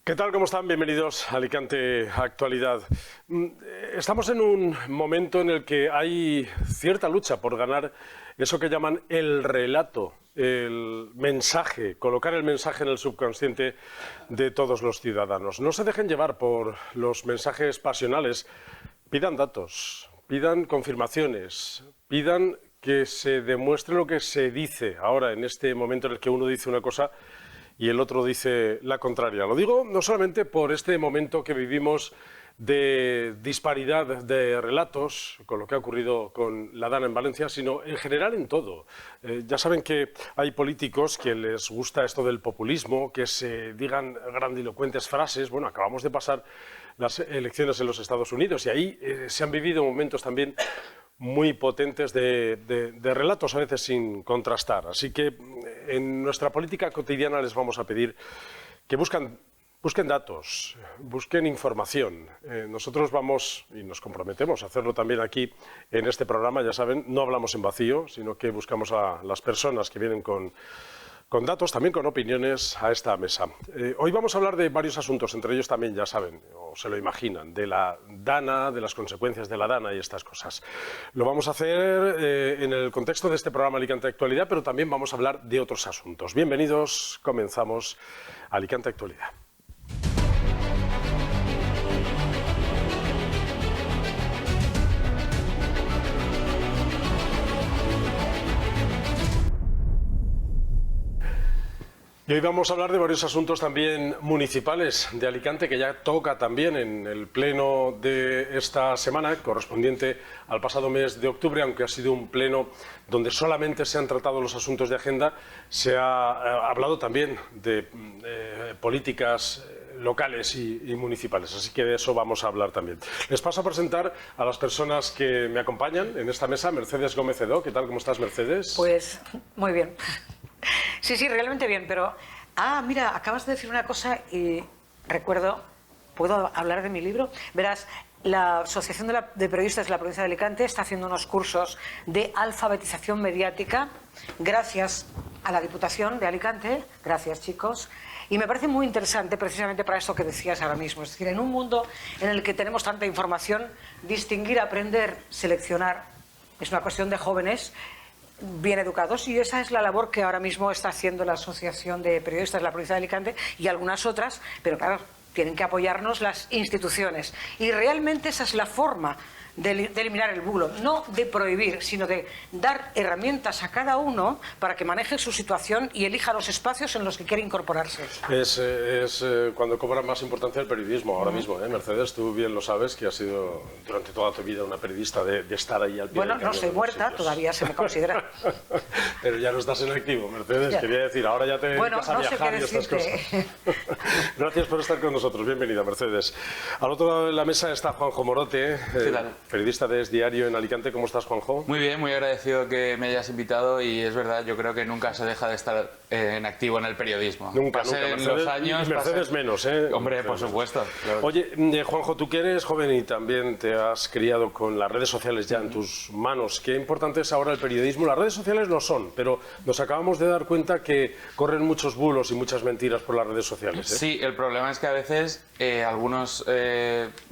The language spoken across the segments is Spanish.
¿Qué tal? ¿Cómo están? Bienvenidos a Alicante Actualidad. Estamos en un momento en el que hay cierta lucha por ganar eso que llaman el relato, el mensaje, colocar el mensaje en el subconsciente de todos los ciudadanos. No se dejen llevar por los mensajes pasionales, pidan datos, pidan confirmaciones, pidan que se demuestre lo que se dice ahora en este momento en el que uno dice una cosa y el otro dice la contraria. Lo digo no solamente por este momento que vivimos de disparidad de relatos, con lo que ha ocurrido con la Dana en Valencia, sino en general en todo. Ya saben que hay políticos que les gusta esto del populismo, que se digan grandilocuentes frases. Bueno, acabamos de pasar las elecciones en los Estados Unidos y ahí se han vivido momentos también muy potentes de relatos, a veces sin contrastar. Así que en nuestra política cotidiana les vamos a pedir que busquen datos, busquen información. Nosotros vamos y nos comprometemos a hacerlo también aquí en este programa. Ya saben, no hablamos en vacío, sino que buscamos a las personas que vienen con datos, también con opiniones, a esta mesa. Hoy vamos a hablar de varios asuntos, entre ellos también, ya saben, o se lo imaginan, de la Dana, de las consecuencias de la Dana y estas cosas. Lo vamos a hacer en el contexto de este programa Alicante Actualidad, pero también vamos a hablar de otros asuntos. Bienvenidos, comenzamos Alicante Actualidad. Y hoy vamos a hablar de varios asuntos también municipales de Alicante, que ya toca también en el pleno de esta semana, correspondiente al pasado mes de octubre, aunque ha sido un pleno donde solamente se han tratado los asuntos de agenda. Se ha hablado también de políticas locales y municipales, así que de eso vamos a hablar también. Les paso a presentar a las personas que me acompañan en esta mesa. Mercedes Gómez Edó. ¿Qué tal? ¿Cómo estás, Mercedes? Pues muy bien. Sí, realmente bien, pero... mira, acabas de decir una cosa y recuerdo... ¿Puedo hablar de mi libro? Verás, la Asociación de Periodistas de la Provincia de Alicante está haciendo unos cursos de alfabetización mediática gracias a la Diputación de Alicante. Gracias, chicos. Y me parece muy interesante precisamente para esto que decías ahora mismo. Es decir, en un mundo en el que tenemos tanta información, distinguir, aprender, seleccionar, es una cuestión de jóvenes bien educados, y esa es la labor que ahora mismo está haciendo la Asociación de Periodistas de la Provincia de Alicante y algunas otras, pero claro, tienen que apoyarnos las instituciones, y realmente esa es la forma de eliminar el bulo, no de prohibir, sino de dar herramientas a cada uno para que maneje su situación y elija los espacios en los que quiere incorporarse. Es cuando cobra más importancia el periodismo ahora mismo, Mercedes, tú bien lo sabes, que has sido durante toda tu vida una periodista de estar ahí al pie del cañón. Bueno, no soy muerta, todavía se me considera. Pero ya no estás en activo, Mercedes, quería decir, ahora ya te dedicas a viajar y estas cosas. Gracias por estar con nosotros, bienvenida, Mercedes. Al otro lado de la mesa está Juanjo Morote, periodista de Es Diario en Alicante. ¿Cómo estás, Juanjo? Muy bien, muy agradecido que me hayas invitado, y es verdad, yo creo que nunca se deja de estar en activo en el periodismo. Nunca, Mercedes, los años, y Mercedes menos, Hombre, Mercedes. por supuesto. Claro. Oye, Juanjo, tú que eres joven y también te has criado con las redes sociales ya en tus manos, ¿qué importante es ahora el periodismo? Las redes sociales lo son, pero nos acabamos de dar cuenta que corren muchos bulos y muchas mentiras por las redes sociales. Sí, el problema es que a veces algunos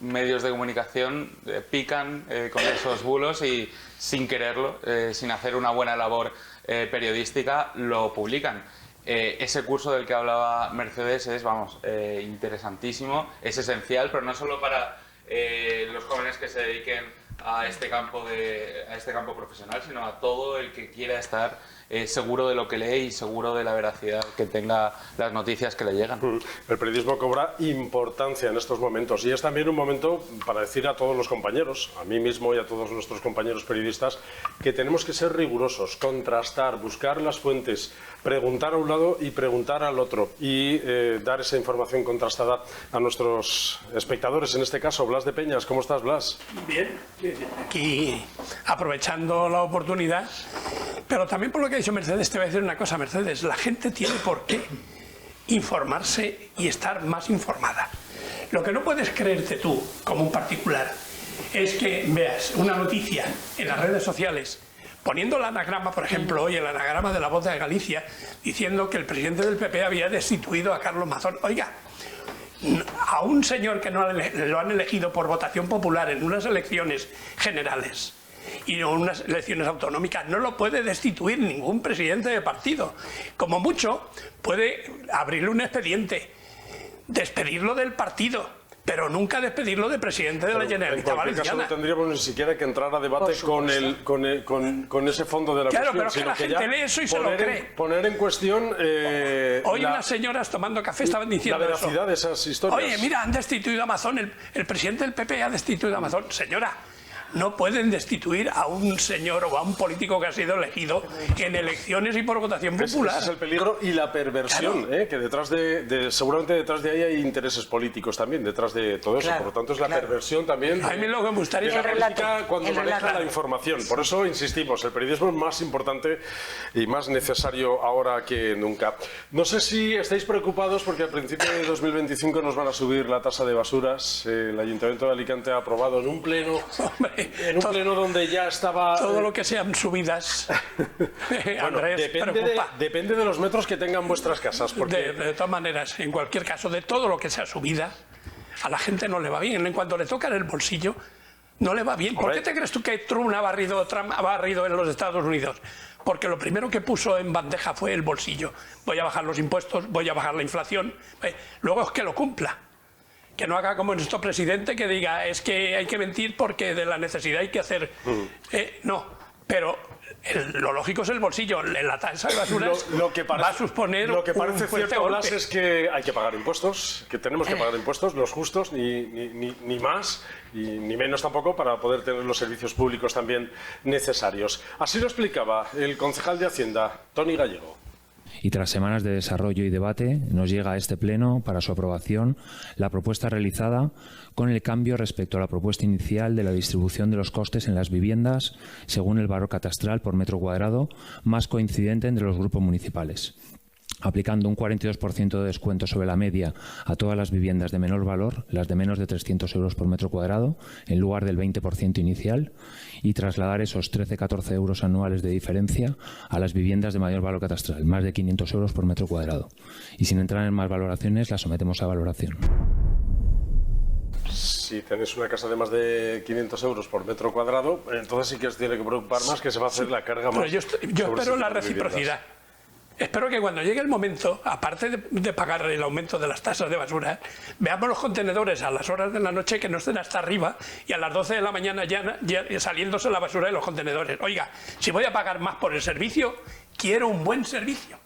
medios de comunicación pican con esos bulos y sin quererlo, sin hacer una buena labor periodística, lo publican. Ese curso del que hablaba Mercedes es, interesantísimo, es esencial, pero no solo para los jóvenes que se dediquen a este campo profesional, sino a todo el que quiera estar seguro de lo que lee y seguro de la veracidad que tenga las noticias que le llegan. El periodismo cobra importancia en estos momentos, y es también un momento para decir a todos los compañeros, a mí mismo y a todos nuestros compañeros periodistas, que tenemos que ser rigurosos, contrastar, buscar las fuentes, preguntar a un lado y preguntar al otro, y dar esa información contrastada a nuestros espectadores. En este caso, Blas de Peñas. ¿Cómo estás, Blas? Bien, aquí aprovechando la oportunidad, pero también por lo que ha dicho Mercedes, te voy a decir una cosa, Mercedes, la gente tiene por qué informarse y estar más informada. Lo que no puedes creerte tú, como un particular, es que veas una noticia en las redes sociales poniendo el anagrama, por ejemplo, hoy el anagrama de La Voz de Galicia, diciendo que el presidente del PP había destituido a Carlos Mazón. Oiga, a un señor que no lo han elegido por votación popular en unas elecciones generales y en unas elecciones autonómicas, no lo puede destituir ningún presidente de partido. Como mucho, puede abrirle un expediente, despedirlo del partido, pero nunca despedirlo de presidente de la Generalitat Valenciana. En cualquier caso, no tendríamos ni siquiera que entrar a debate con ese fondo de la cuestión. Claro, pero que la gente lee eso y se lo cree. Poner en cuestión... Hoy unas señoras tomando café estaban diciendo la veracidad de esas historias. Oye, mira, han destituido a Amazon, el presidente del PP ha destituido a Amazon. Señora, no pueden destituir a un señor o a un político que ha sido elegido en elecciones y por votación popular. Ese es el peligro y la perversión, claro. Que detrás seguramente detrás de ahí hay intereses políticos también, detrás de todo eso. Claro, por lo tanto, es la perversión también a mí lo que me gustaría de la política cuando maneja la información. Por eso insistimos, el periodismo es más importante y más necesario ahora que nunca. No sé si estáis preocupados porque al principio de 2025 nos van a subir la tasa de basuras. El Ayuntamiento de Alicante ha aprobado en un pleno... En un pleno donde ya estaba... Todo lo que sean subidas, bueno, Andrés, depende de los metros que tengan vuestras casas. Porque... De todas maneras, en cualquier caso, de todo lo que sea subida, a la gente no le va bien. En cuanto le toca en el bolsillo, no le va bien. ¿Por qué te crees tú que Trump ha barrido en los Estados Unidos? Porque lo primero que puso en bandeja fue el bolsillo. Voy a bajar los impuestos, voy a bajar la inflación. Luego es que lo cumpla. Que no haga como nuestro presidente que diga es que hay que mentir porque de la necesidad hay que hacer... no, pero lo lógico es el bolsillo. La tasa de basuras va a suponer lo que parece un fuerte cierto, golpe. Blas, es que hay que pagar impuestos, que tenemos que pagar impuestos, los justos, ni más y ni menos tampoco, para poder tener los servicios públicos también necesarios. Así lo explicaba el concejal de Hacienda, Toni Gallego. Y tras semanas de desarrollo y debate, nos llega a este pleno para su aprobación la propuesta realizada con el cambio respecto a la propuesta inicial de la distribución de los costes en las viviendas según el valor catastral por metro cuadrado más coincidente entre los grupos municipales, aplicando un 42% de descuento sobre la media a todas las viviendas de menor valor, las de menos de 300 euros por metro cuadrado, en lugar del 20% inicial, y trasladar esos 13-14 euros anuales de diferencia a las viviendas de mayor valor catastral, más de 500 euros por metro cuadrado. Y sin entrar en más valoraciones, las sometemos a valoración. Si tenéis una casa de más de 500 euros por metro cuadrado, entonces sí que os tiene que preocupar más, que se va a hacer la carga más. Pero yo espero la reciprocidad. Espero que cuando llegue el momento, aparte de pagar el aumento de las tasas de basura, veamos los contenedores a las horas de la noche que no estén hasta arriba y a las 12 de la mañana ya saliéndose la basura de los contenedores. Oiga, si voy a pagar más por el servicio, quiero un buen servicio.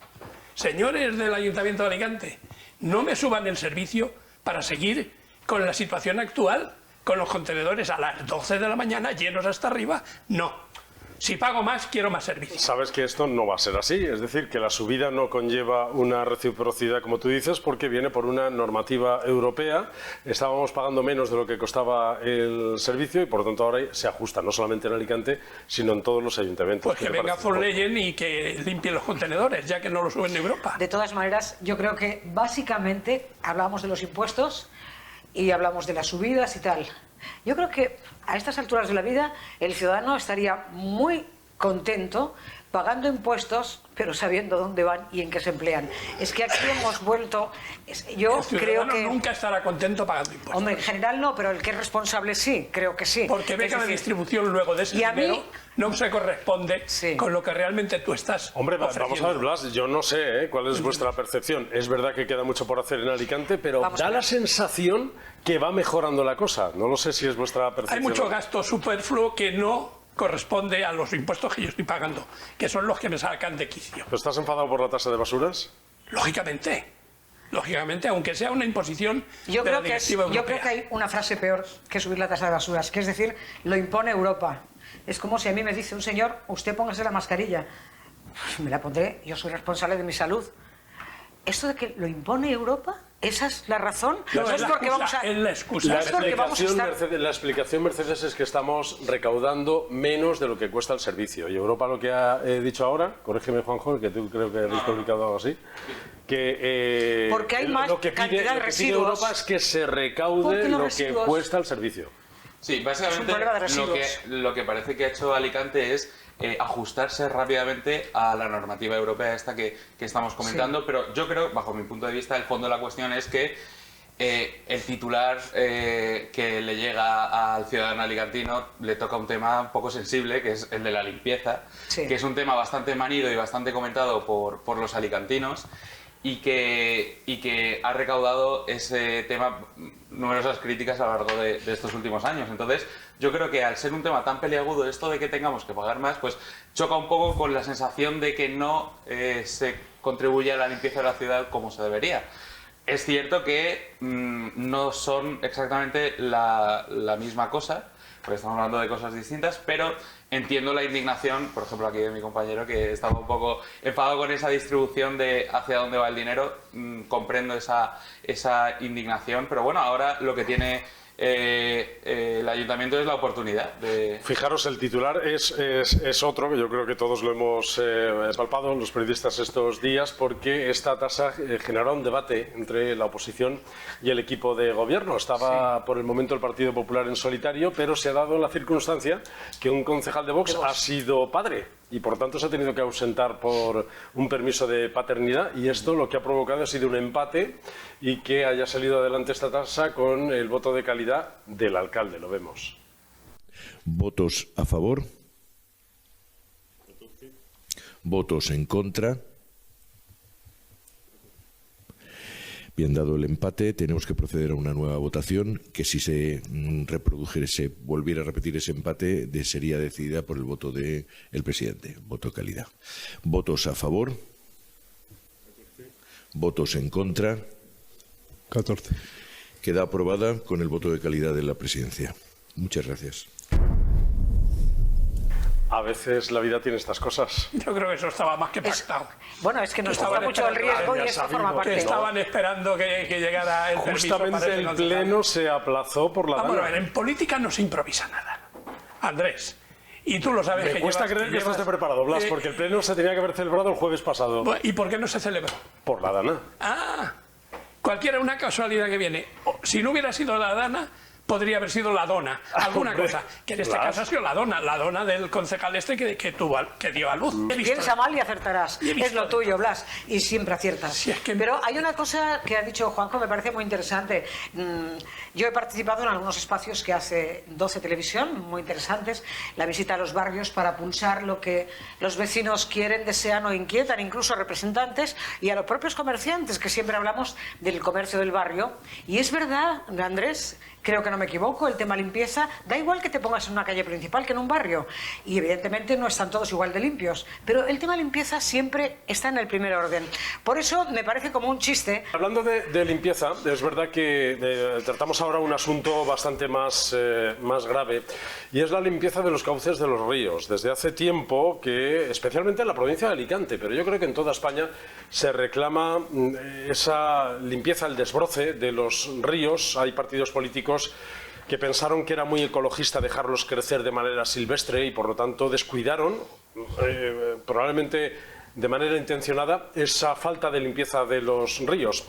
Señores del Ayuntamiento de Alicante, no me suban el servicio para seguir con la situación actual, con los contenedores a las 12 de la mañana llenos hasta arriba. No. Si pago más, quiero más servicio. Sabes que esto no va a ser así, es decir, que la subida no conlleva una reciprocidad, como tú dices, porque viene por una normativa europea. Estábamos pagando menos de lo que costaba el servicio y, por lo tanto, ahora se ajusta, no solamente en Alicante, sino en todos los ayuntamientos. Pues que venga von Leyen y que limpie los contenedores, ya que no lo suben en Europa. De todas maneras, yo creo que básicamente hablamos de los impuestos y hablamos de las subidas y tal. Yo creo que a estas alturas de la vida el ciudadano estaría muy contento pagando impuestos, pero sabiendo dónde van y en qué se emplean. Es que aquí hemos vuelto... Yo creo que... nunca estará contento pagando impuestos. Hombre, en general no, pero el que es responsable sí, creo que sí. Porque ve que la distribución luego de ese dinero no se corresponde con lo que realmente tú estás ofreciendo. Vamos a ver, Blas, yo no sé cuál es vuestra percepción. Es verdad que queda mucho por hacer en Alicante, pero da la sensación que va mejorando la cosa. No lo sé si es vuestra percepción. Hay mucho gasto superfluo que no corresponde a los impuestos que yo estoy pagando, que son los que me sacan de quicio. ¿Pero estás enfadado por la tasa de basuras? Lógicamente, aunque sea una imposición de la directiva europea. Yo creo que hay una frase peor que subir la tasa de basuras, que es decir, lo impone Europa. Es como si a mí me dice un señor, usted póngase la mascarilla. Pues me la pondré, yo soy responsable de mi salud. ¿Esto de que lo impone Europa? ¿Esa es la razón? No, es la excusa. La explicación, Mercedes, es que estamos recaudando menos de lo que cuesta el servicio. Y Europa lo que ha dicho ahora, corrígeme, Juanjo, que tú creo que habéis publicado algo así, que porque hay más cantidad de residuos. Europa es que se recaude lo que cuesta el servicio. Sí, básicamente lo que parece que ha hecho Alicante es ajustarse rápidamente a la normativa europea esta que estamos comentando, pero yo creo, bajo mi punto de vista, el fondo de la cuestión es que el titular que le llega al ciudadano alicantino le toca un tema un poco sensible, que es el de la limpieza, Sí. que es un tema bastante manido y bastante comentado por los alicantinos y que ha recaudado ese tema numerosas críticas a lo largo de estos últimos años. Entonces, yo creo que al ser un tema tan peliagudo, esto de que tengamos que pagar más, pues choca un poco con la sensación de que no se contribuye a la limpieza de la ciudad como se debería. Es cierto que no son exactamente la misma cosa, porque estamos hablando de cosas distintas, pero entiendo la indignación, por ejemplo, aquí de mi compañero, que estaba un poco enfadado con esa distribución de hacia dónde va el dinero. Comprendo esa indignación, pero bueno, ahora lo que tiene el ayuntamiento es la oportunidad de... Fijaros, el titular es otro, que yo creo que todos lo hemos palpado, los periodistas, estos días, porque esta tasa generó un debate entre la oposición y el equipo de gobierno. Estaba por el momento el Partido Popular en solitario, pero se ha dado la circunstancia que un concejal de Vox ha sido padre y por tanto se ha tenido que ausentar por un permiso de paternidad, y esto lo que ha provocado ha sido un empate y que haya salido adelante esta tasa con el voto de calidad del alcalde, lo vemos. ¿Votos a favor? ¿Votos en contra? Bien, dado el empate, tenemos que proceder a una nueva votación que, si se volviera a repetir ese empate, sería decidida por el voto del presidente, voto de calidad. ¿Votos a favor? ¿Votos en contra? 14. Queda aprobada con el voto de calidad de la presidencia. Muchas gracias. A veces la vida tiene estas cosas. Yo creo que eso estaba más que pactado. Bueno, es que nos toca Estaban mucho el riesgo y ya eso sabemos forma que parte. Que estaban esperando que llegara el permiso para Justamente ese el concejal. pleno se aplazó por la Vamos a gana. ver, en política no se improvisa nada. Andrés, y tú lo sabes. Me cuesta creer que esto esté preparado, Blas, porque el pleno se tenía que haber celebrado el jueves pasado. ¿Y por qué no se celebró? Por la dana. Cualquiera, una casualidad que viene. Si no hubiera sido la dana, podría haber sido la dona, alguna Hombre, cosa. Que en este Blas. caso ha sido la dona del concejal este que dio a luz. He visto Piensa mal y acertarás. Y he visto Es lo tuyo, Blas. Y siempre aciertas. Si es que- Pero hay una cosa que ha dicho Juanjo, me parece muy interesante. Yo he participado en algunos espacios que hace 12 Televisión, muy interesantes. La visita a los barrios para pulsar lo que los vecinos quieren, desean o inquietan, incluso representantes y a los propios comerciantes, que siempre hablamos del comercio del barrio. Y es verdad, Andrés, creo que no me equivoco, el tema limpieza, da igual que te pongas en una calle principal que en un barrio. Y evidentemente no están todos igual de limpios. Pero el tema limpieza siempre está en el primer orden. Por eso me parece como un chiste. Hablando de limpieza, es verdad que tratamos ahora un asunto bastante más grave, y es la limpieza de los cauces de los ríos. Desde hace tiempo que, especialmente en la provincia de Alicante, pero yo creo que en toda España se reclama esa limpieza, el desbroce de los ríos. Hay partidos políticos que pensaron que era muy ecologista dejarlos crecer de manera silvestre y por lo tanto descuidaron, probablemente de manera intencionada, esa falta de limpieza de los ríos.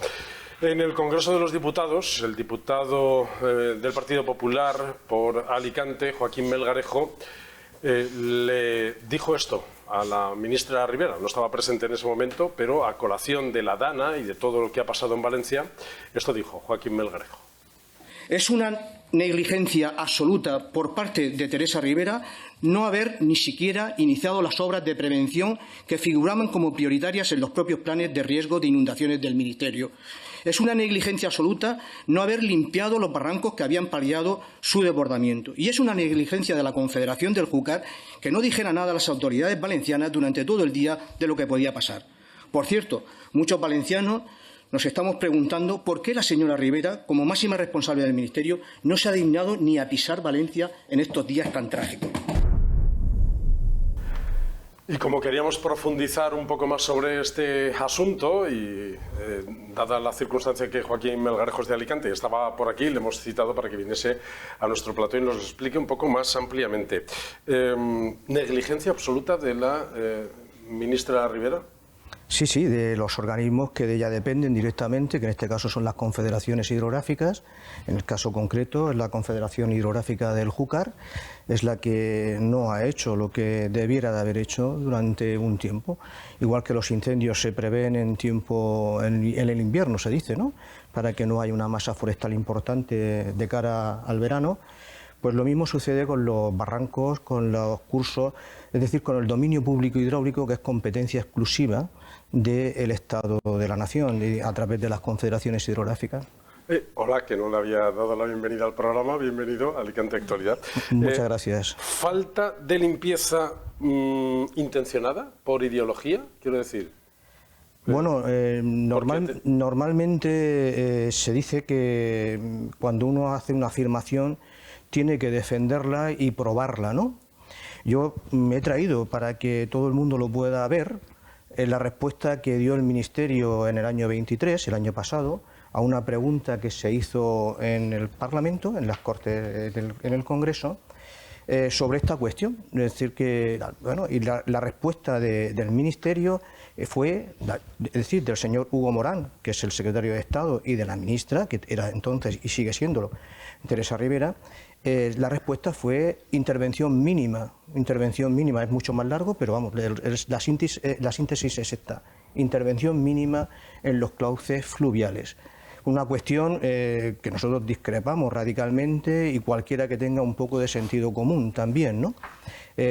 En el Congreso de los Diputados, el diputado del Partido Popular por Alicante, Joaquín Melgarejo, le dijo esto a la ministra Ribera. No estaba presente en ese momento, pero a colación de la dana y de todo lo que ha pasado en Valencia, esto dijo Joaquín Melgarejo. Es una negligencia absoluta por parte de Teresa Ribera no haber ni siquiera iniciado las obras de prevención que figuraban como prioritarias en los propios planes de riesgo de inundaciones del Ministerio. Es una negligencia absoluta no haber limpiado los barrancos que habían paliado su desbordamiento. Y es una negligencia de la Confederación del Júcar que no dijera nada a las autoridades valencianas durante todo el día de lo que podía pasar. Por cierto, muchos valencianos nos estamos preguntando por qué la señora Ribera, como máxima responsable del Ministerio, no se ha dignado ni a pisar Valencia en estos días tan trágicos. Y como queríamos profundizar un poco más sobre este asunto y dada la circunstancia que Joaquín Melgarejo es de Alicante y estaba por aquí, le hemos citado para que viniese a nuestro plató y nos lo explique un poco más ampliamente. ¿Negligencia absoluta de la ministra Ribera? Sí, sí, de los organismos que de ella dependen directamente, que en este caso son las confederaciones hidrográficas. En el caso concreto es la Confederación Hidrográfica del Júcar, es la que no ha hecho lo que debiera de haber hecho durante un tiempo. Igual que los incendios se prevén en el invierno, se dice, ¿no?, para que no haya una masa forestal importante de cara al verano. Pues lo mismo sucede con los barrancos, con los cursos, es decir, con el dominio público hidráulico, que es competencia exclusiva del Estado de la Nación, a través de las confederaciones hidrográficas. Hola, que no le había dado la bienvenida al programa. Bienvenido a Alicante Actualidad. Muchas gracias. ¿Falta de limpieza intencionada por ideología? Quiero decir. Bueno, normalmente se dice que cuando uno hace una afirmación tiene que defenderla y probarla, ¿no? Yo me he traído, para que todo el mundo lo pueda ver, la respuesta que dio el Ministerio en el año 23, el año pasado, a una pregunta que se hizo en el Parlamento, en las Cortes, en el Congreso, sobre esta cuestión. Es decir, que, bueno, y la respuesta del Ministerio fue, es decir, del señor Hugo Morán, que es el secretario de Estado, y de la ministra, que era entonces y sigue siéndolo, Teresa Rivera. La respuesta fue intervención mínima. Intervención mínima es mucho más largo, pero vamos, la síntesis es esta: intervención mínima en los cauces fluviales. Una cuestión que nosotros discrepamos radicalmente, y cualquiera que tenga un poco de sentido común también, ¿no?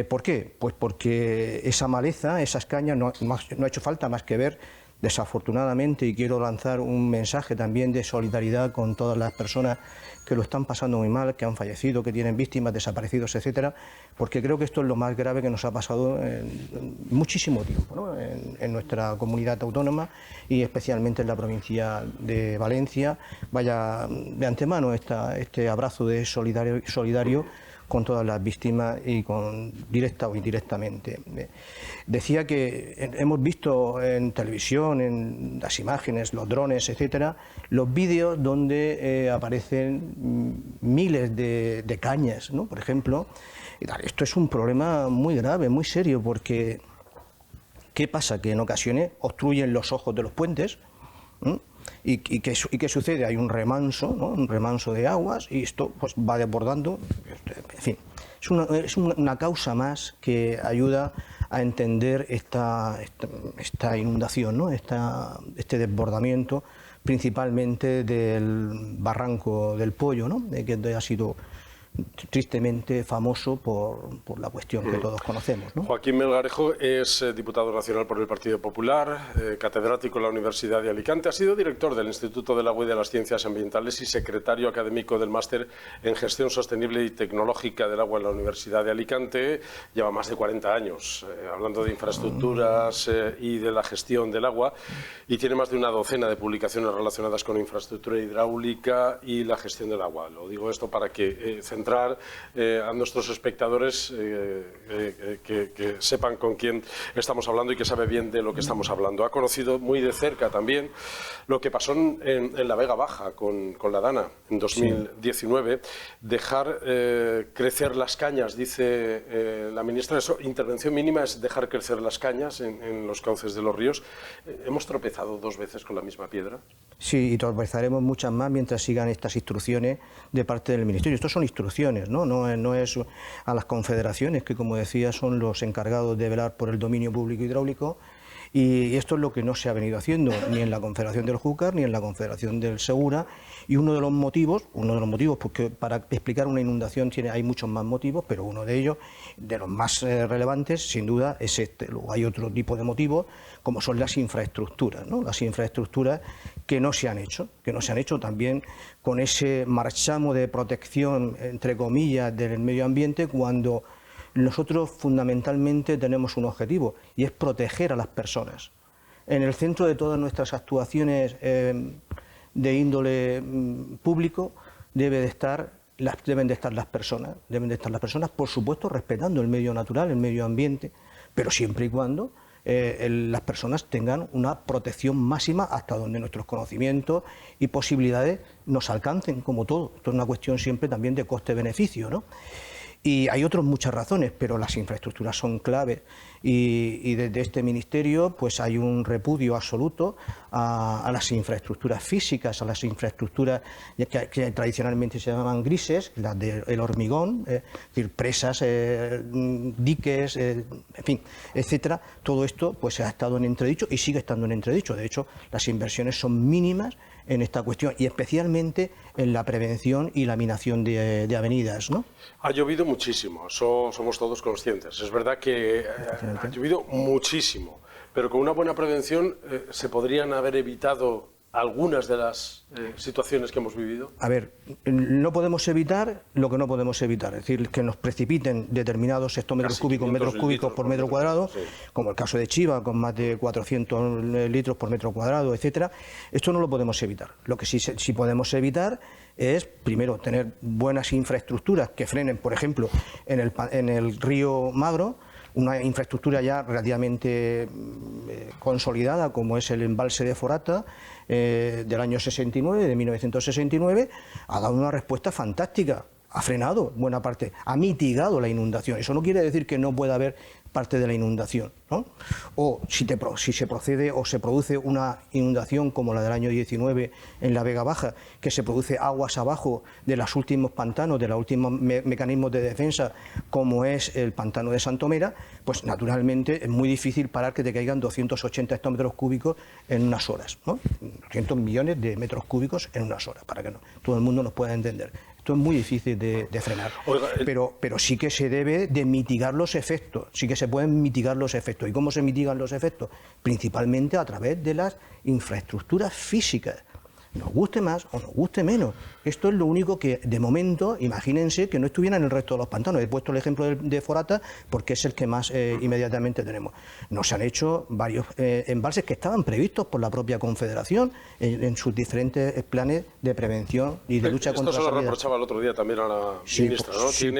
¿Por qué? Pues porque esa maleza, esas cañas, no ha hecho falta más que ver, desafortunadamente, y quiero lanzar un mensaje también de solidaridad con todas las personas que lo están pasando muy mal, que han fallecido, que tienen víctimas, desaparecidos, etcétera, porque creo que esto es lo más grave que nos ha pasado en muchísimo tiempo, ¿no?, en nuestra comunidad autónoma, y especialmente en la provincia de Valencia. Vaya de antemano este abrazo de solidario con todas las víctimas, y con directa o indirectamente. Decía que hemos visto en televisión, en las imágenes, los drones, etcétera, los vídeos donde aparecen miles de cañas, ¿no?, por ejemplo. Esto es un problema muy grave, muy serio, porque ¿qué pasa? Que en ocasiones obstruyen los ojos de los puentes, ¿no? ¿Y qué sucede? Hay un remanso, ¿no?, un remanso de aguas, y esto pues va desbordando. En fin, es una causa más que ayuda a entender esta inundación, ¿no?, este desbordamiento, principalmente del barranco del Pollo, ¿no?, que ha sido tristemente famoso por la cuestión que todos conocemos, ¿no? Joaquín Melgarejo es diputado nacional por el Partido Popular, catedrático en la Universidad de Alicante, ha sido director del Instituto del Agua y de las Ciencias Ambientales y secretario académico del Máster en Gestión Sostenible y Tecnológica del Agua en la Universidad de Alicante. Lleva más de 40 años hablando de infraestructuras y de la gestión del agua, y tiene más de una docena de publicaciones relacionadas con infraestructura hidráulica y la gestión del agua. Lo digo esto para que centrar a nuestros espectadores que sepan con quién estamos hablando y que sabe bien de lo que estamos hablando. Ha conocido muy de cerca también lo que pasó en la Vega Baja con la Dana en 2019. Sí. Dejar crecer las cañas, dice la ministra. Eso, intervención mínima es dejar crecer las cañas en los cauces de los ríos. ¿Hemos tropezado 2 veces con la misma piedra? Sí, y tropezaremos muchas más mientras sigan estas instrucciones de parte del Ministerio. Estos son instrucciones, ¿no? No es a las confederaciones, que, como decía, son los encargados de velar por el dominio público hidráulico, y esto es lo que no se ha venido haciendo ni en la Confederación del Júcar ni en la Confederación del Segura. Y uno de los motivos, porque para explicar una inundación hay muchos más motivos, pero uno de ellos, de los más relevantes, sin duda, es este. Luego hay otro tipo de motivos, como son las infraestructuras, ¿no? Las infraestructuras que no se han hecho también con ese marchamo de protección, entre comillas, del medio ambiente, cuando nosotros fundamentalmente tenemos un objetivo, y es proteger a las personas. En el centro de todas nuestras actuaciones de índole público deben de estar las personas, por supuesto, respetando el medio natural, el medio ambiente, pero siempre y cuando las personas tengan una protección máxima hasta donde nuestros conocimientos y posibilidades nos alcancen, como todo. Esto es una cuestión siempre también de coste-beneficio, ¿no? Y hay otras muchas razones, pero las infraestructuras son claves. Y desde este ministerio pues hay un repudio absoluto a las infraestructuras físicas, a las infraestructuras que tradicionalmente se llamaban grises, las del hormigón, es decir, presas, diques, en fin, etcétera. Todo esto pues ha estado en entredicho y sigue estando en entredicho. De hecho, las inversiones son mínimas en esta cuestión y especialmente en la prevención y laminación de avenidas, ¿no? Ha llovido muchísimo, eso somos todos conscientes. Es verdad que ha llovido muchísimo, pero con una buena prevención se podrían haber evitado algunas de las situaciones que hemos vivido. A ver, no podemos evitar lo que no podemos evitar, es decir, que nos precipiten determinados hectómetros cúbicos, metros cúbicos por metro cuadrado, sí, como el caso de Chiva, con más de 400 litros por metro cuadrado, etcétera. Esto no lo podemos evitar. Lo que sí podemos evitar es, primero, tener buenas infraestructuras que frenen, por ejemplo, en el río Magro, una infraestructura ya relativamente consolidada, como es el embalse de Forata, del año 69, de 1969, ha dado una respuesta fantástica, ha frenado buena parte, ha mitigado la inundación. Eso no quiere decir que no pueda haber parte de la inundación, ¿no? O si se procede o se produce una inundación como la del año 19 en la Vega Baja, que se produce aguas abajo de los últimos pantanos, de los últimos mecanismos de defensa, como es el pantano de Santomera, pues naturalmente es muy difícil parar que te caigan 280 hectómetros cúbicos en unas horas, ¿no? 200 millones de metros cúbicos en unas horas, para que todo el mundo nos pueda entender. Esto es muy difícil de frenar, pero sí que se debe de mitigar los efectos, sí que se pueden mitigar los efectos. ¿Y cómo se mitigan los efectos? Principalmente a través de las infraestructuras físicas. Nos guste más o nos guste menos. Esto es lo único que, de momento, imagínense que no estuviera en el resto de los pantanos. He puesto el ejemplo de Forata porque es el que más inmediatamente tenemos. Nos han hecho varios embalses que estaban previstos por la propia Confederación en sus diferentes planes de prevención y de lucha contra la Esto se lo reprochaba el otro día también a la ministra, ¿no? Sí,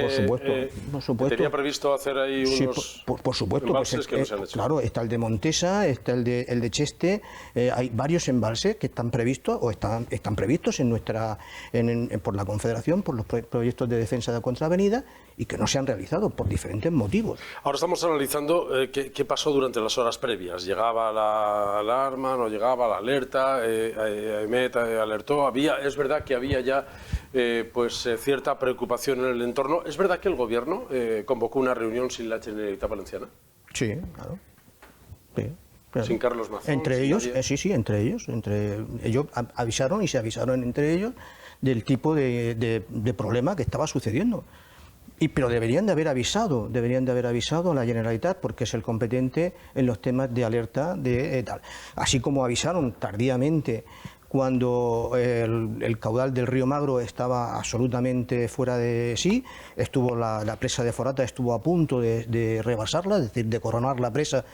por supuesto. ¿Tenía previsto hacer ahí unos por supuesto, embalses que no se han hecho? Claro, está el de Montesa, está el de Cheste, hay varios embalses que están previstos o están previstos por la Confederación, por los proyectos de defensa de contravenida y que no se han realizado por diferentes motivos. Ahora estamos analizando qué pasó durante las horas previas. ¿Llegaba la alarma, no llegaba la alerta? EMET alertó. Es verdad que había ya cierta preocupación en el entorno. ¿Es verdad que el Gobierno convocó una reunión sin la Generalitat Valenciana? Sí, claro. Sí. Claro. Sin Carlos Mazón. Entre ellos, entre ellos avisaron y se avisaron entre ellos del tipo de problema que estaba sucediendo. Pero deberían de haber avisado a la Generalitat porque es el competente en los temas de alerta de tal. Así como avisaron tardíamente cuando el caudal del río Magro estaba absolutamente fuera de sí, estuvo la presa de Forata estuvo a punto de rebasarla, es decir, de coronar la presa.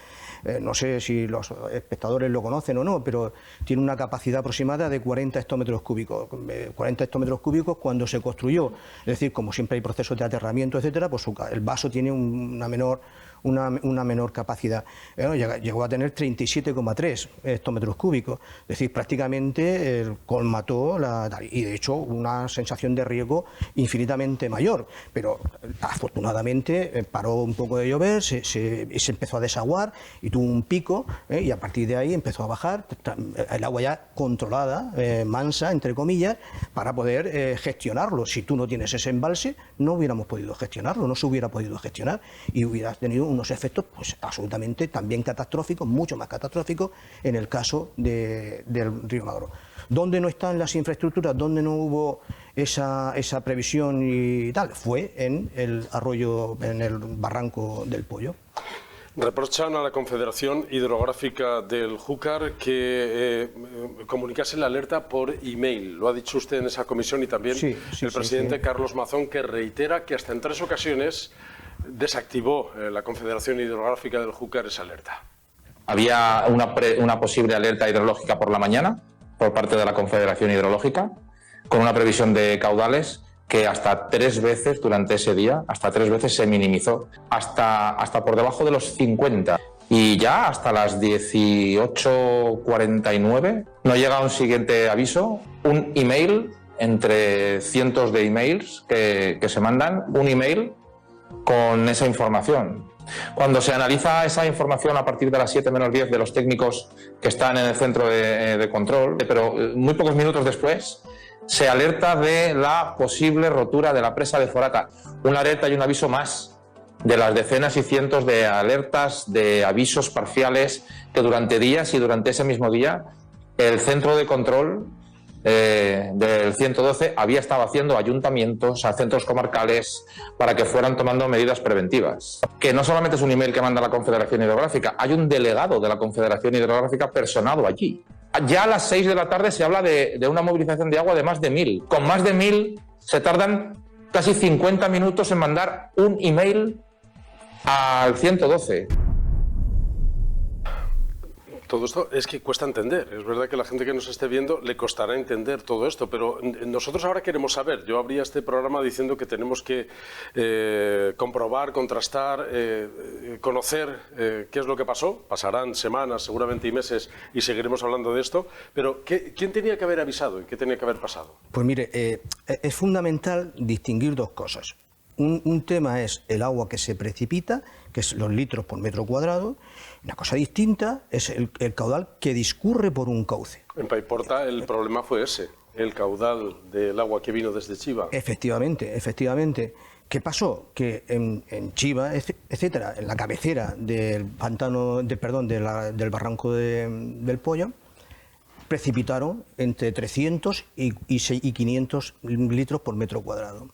No sé si los espectadores lo conocen o no, pero tiene una capacidad aproximada de 40 hectómetros cúbicos. 40 hectómetros cúbicos cuando se construyó, es decir, como siempre hay procesos de aterramiento, etcétera, pues el vaso tiene una menor capacidad. Llegó a tener 37,3 hectómetros cúbicos, es decir, prácticamente colmató y de hecho una sensación de riesgo infinitamente mayor, pero afortunadamente paró un poco de llover, se empezó a desaguar y tuvo un pico y a partir de ahí empezó a bajar el agua ya controlada, mansa, entre comillas, para poder gestionarlo. Si tú no tienes ese embalse, no hubiéramos podido gestionarlo, no se hubiera podido gestionar y hubieras tenido unos efectos pues absolutamente también catastróficos, mucho más catastróficos en el caso del río Magro. ¿Dónde no están las infraestructuras? ¿Dónde no hubo esa previsión y tal? Fue en el arroyo, en el barranco del Pollo. Reprochan a la Confederación Hidrográfica del Júcar que comunicase la alerta por email. Lo ha dicho usted en esa comisión y también el presidente Carlos Mazón, que reitera que hasta en 3 ocasiones desactivó la Confederación Hidrográfica del Júcar esa alerta. Había una posible alerta hidrológica por la mañana por parte de la Confederación Hidrológica, con una previsión de caudales que hasta 3 veces durante ese día, hasta 3 veces se minimizó, hasta por debajo de los 50. Y ya hasta las 18:49 no llega un siguiente aviso, un email entre cientos de emails que se mandan, un email con esa información. Cuando se analiza esa información a partir de las 7 menos 10 de los técnicos que están en el centro de control, pero muy pocos minutos después, se alerta de la posible rotura de la presa de Forata. Una alerta y un aviso más de las decenas y cientos de alertas, de avisos parciales que durante días y durante ese mismo día el centro de control del 112 había estado haciendo ayuntamientos, a centros comarcales, para que fueran tomando medidas preventivas. Que no solamente es un email que manda la Confederación Hidrográfica, hay un delegado de la Confederación Hidrográfica personado allí. Ya a las 6 de la tarde se habla de una movilización de agua de más de 1000. Con más de 1000 se tardan casi 50 minutos en mandar un email al 112. Todo esto es que cuesta entender. Es verdad que la gente que nos esté viendo le costará entender todo esto, pero nosotros ahora queremos saber. Yo abría este programa diciendo que tenemos que comprobar, contrastar, conocer qué es lo que pasó. Pasarán semanas, seguramente, y meses, y seguiremos hablando de esto. Pero ¿quién tenía que haber avisado y qué tenía que haber pasado? Pues mire, es fundamental distinguir dos cosas. Un tema es el agua que se precipita, que es los litros por metro cuadrado. Una cosa distinta es el caudal que discurre por un cauce. En Paiporta el problema fue ese, el caudal del agua que vino desde Chiva. Efectivamente, efectivamente. ¿Qué pasó? Que en Chiva, etcétera, en la cabecera del pantano, del barranco del Pollo, precipitaron entre 300 y 500 litros por metro cuadrado.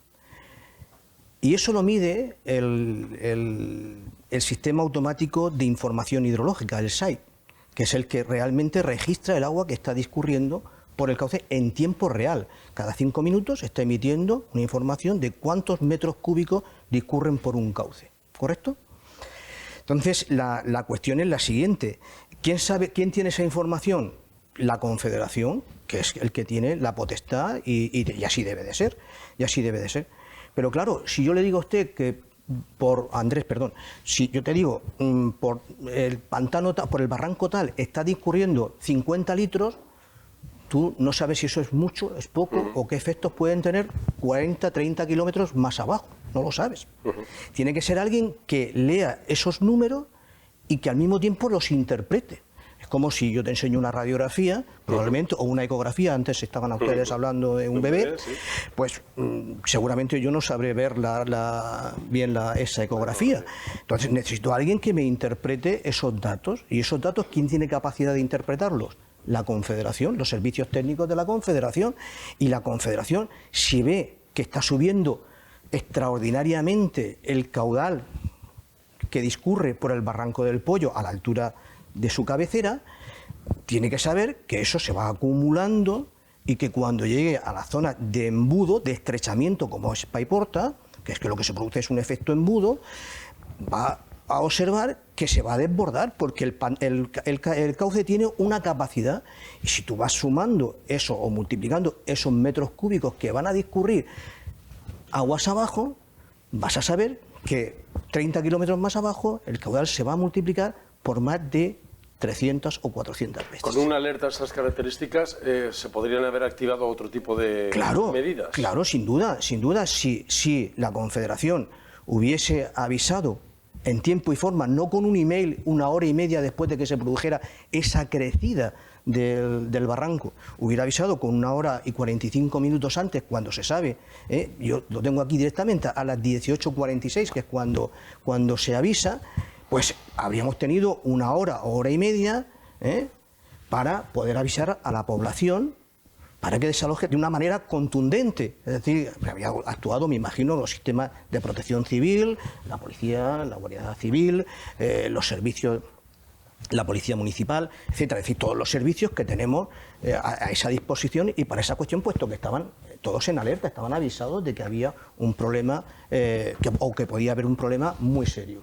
Y eso lo mide el sistema automático de información hidrológica, el SAI, que es el que realmente registra el agua que está discurriendo por el cauce en tiempo real. Cada 5 minutos está emitiendo una información de cuántos metros cúbicos discurren por un cauce, ¿correcto? Entonces, la cuestión es la siguiente. ¿Quién tiene esa información? La Confederación, que es el que tiene la potestad y así debe de ser, y así debe de ser. Pero claro, si yo le digo a usted que si yo te digo por el pantano, por el barranco tal, está discurriendo 50 litros, tú no sabes si eso es mucho, es poco, o qué efectos pueden tener 40, 30 kilómetros más abajo, no lo sabes. Tiene que ser alguien que lea esos números y que al mismo tiempo los interprete. Es como si yo te enseño una radiografía, probablemente, o una ecografía, antes estaban ustedes hablando de un bebé, pues seguramente yo no sabré ver bien esa ecografía. Entonces necesito a alguien que me interprete esos datos, y esos datos, ¿quién tiene capacidad de interpretarlos? La Confederación, los servicios técnicos de la Confederación, y la Confederación, si ve que está subiendo extraordinariamente el caudal que discurre por el barranco del Pollo a la altura de su cabecera, tiene que saber que eso se va acumulando y que cuando llegue a la zona de embudo, de estrechamiento, como es Paiporta, que es que lo que se produce es un efecto embudo, va a observar que se va a desbordar, porque el cauce tiene una capacidad, y si tú vas sumando eso o multiplicando esos metros cúbicos que van a discurrir aguas abajo, vas a saber que 30 kilómetros más abajo el caudal se va a multiplicar por más de 300 o 400 veces. Con una alerta de estas características se podrían haber activado otro tipo de medidas. Claro, sin duda. Si la Confederación hubiese avisado en tiempo y forma, no con un email 1 hora y media después de que se produjera esa crecida del barranco, hubiera avisado con 1 hora y 45 minutos antes, cuando se sabe, yo lo tengo aquí directamente, a las 18:46, que es cuando se avisa, pues habríamos tenido 1 hora o hora y media para poder avisar a la población para que desaloje de una manera contundente. Es decir, había actuado, me imagino, los sistemas de protección civil, la policía, la Guardia Civil, los servicios, la policía municipal, etcétera. Es decir, todos los servicios que tenemos a esa disposición, y para esa cuestión, puesto que estaban todos en alerta, estaban avisados de que había un problema o que podía haber un problema muy serio.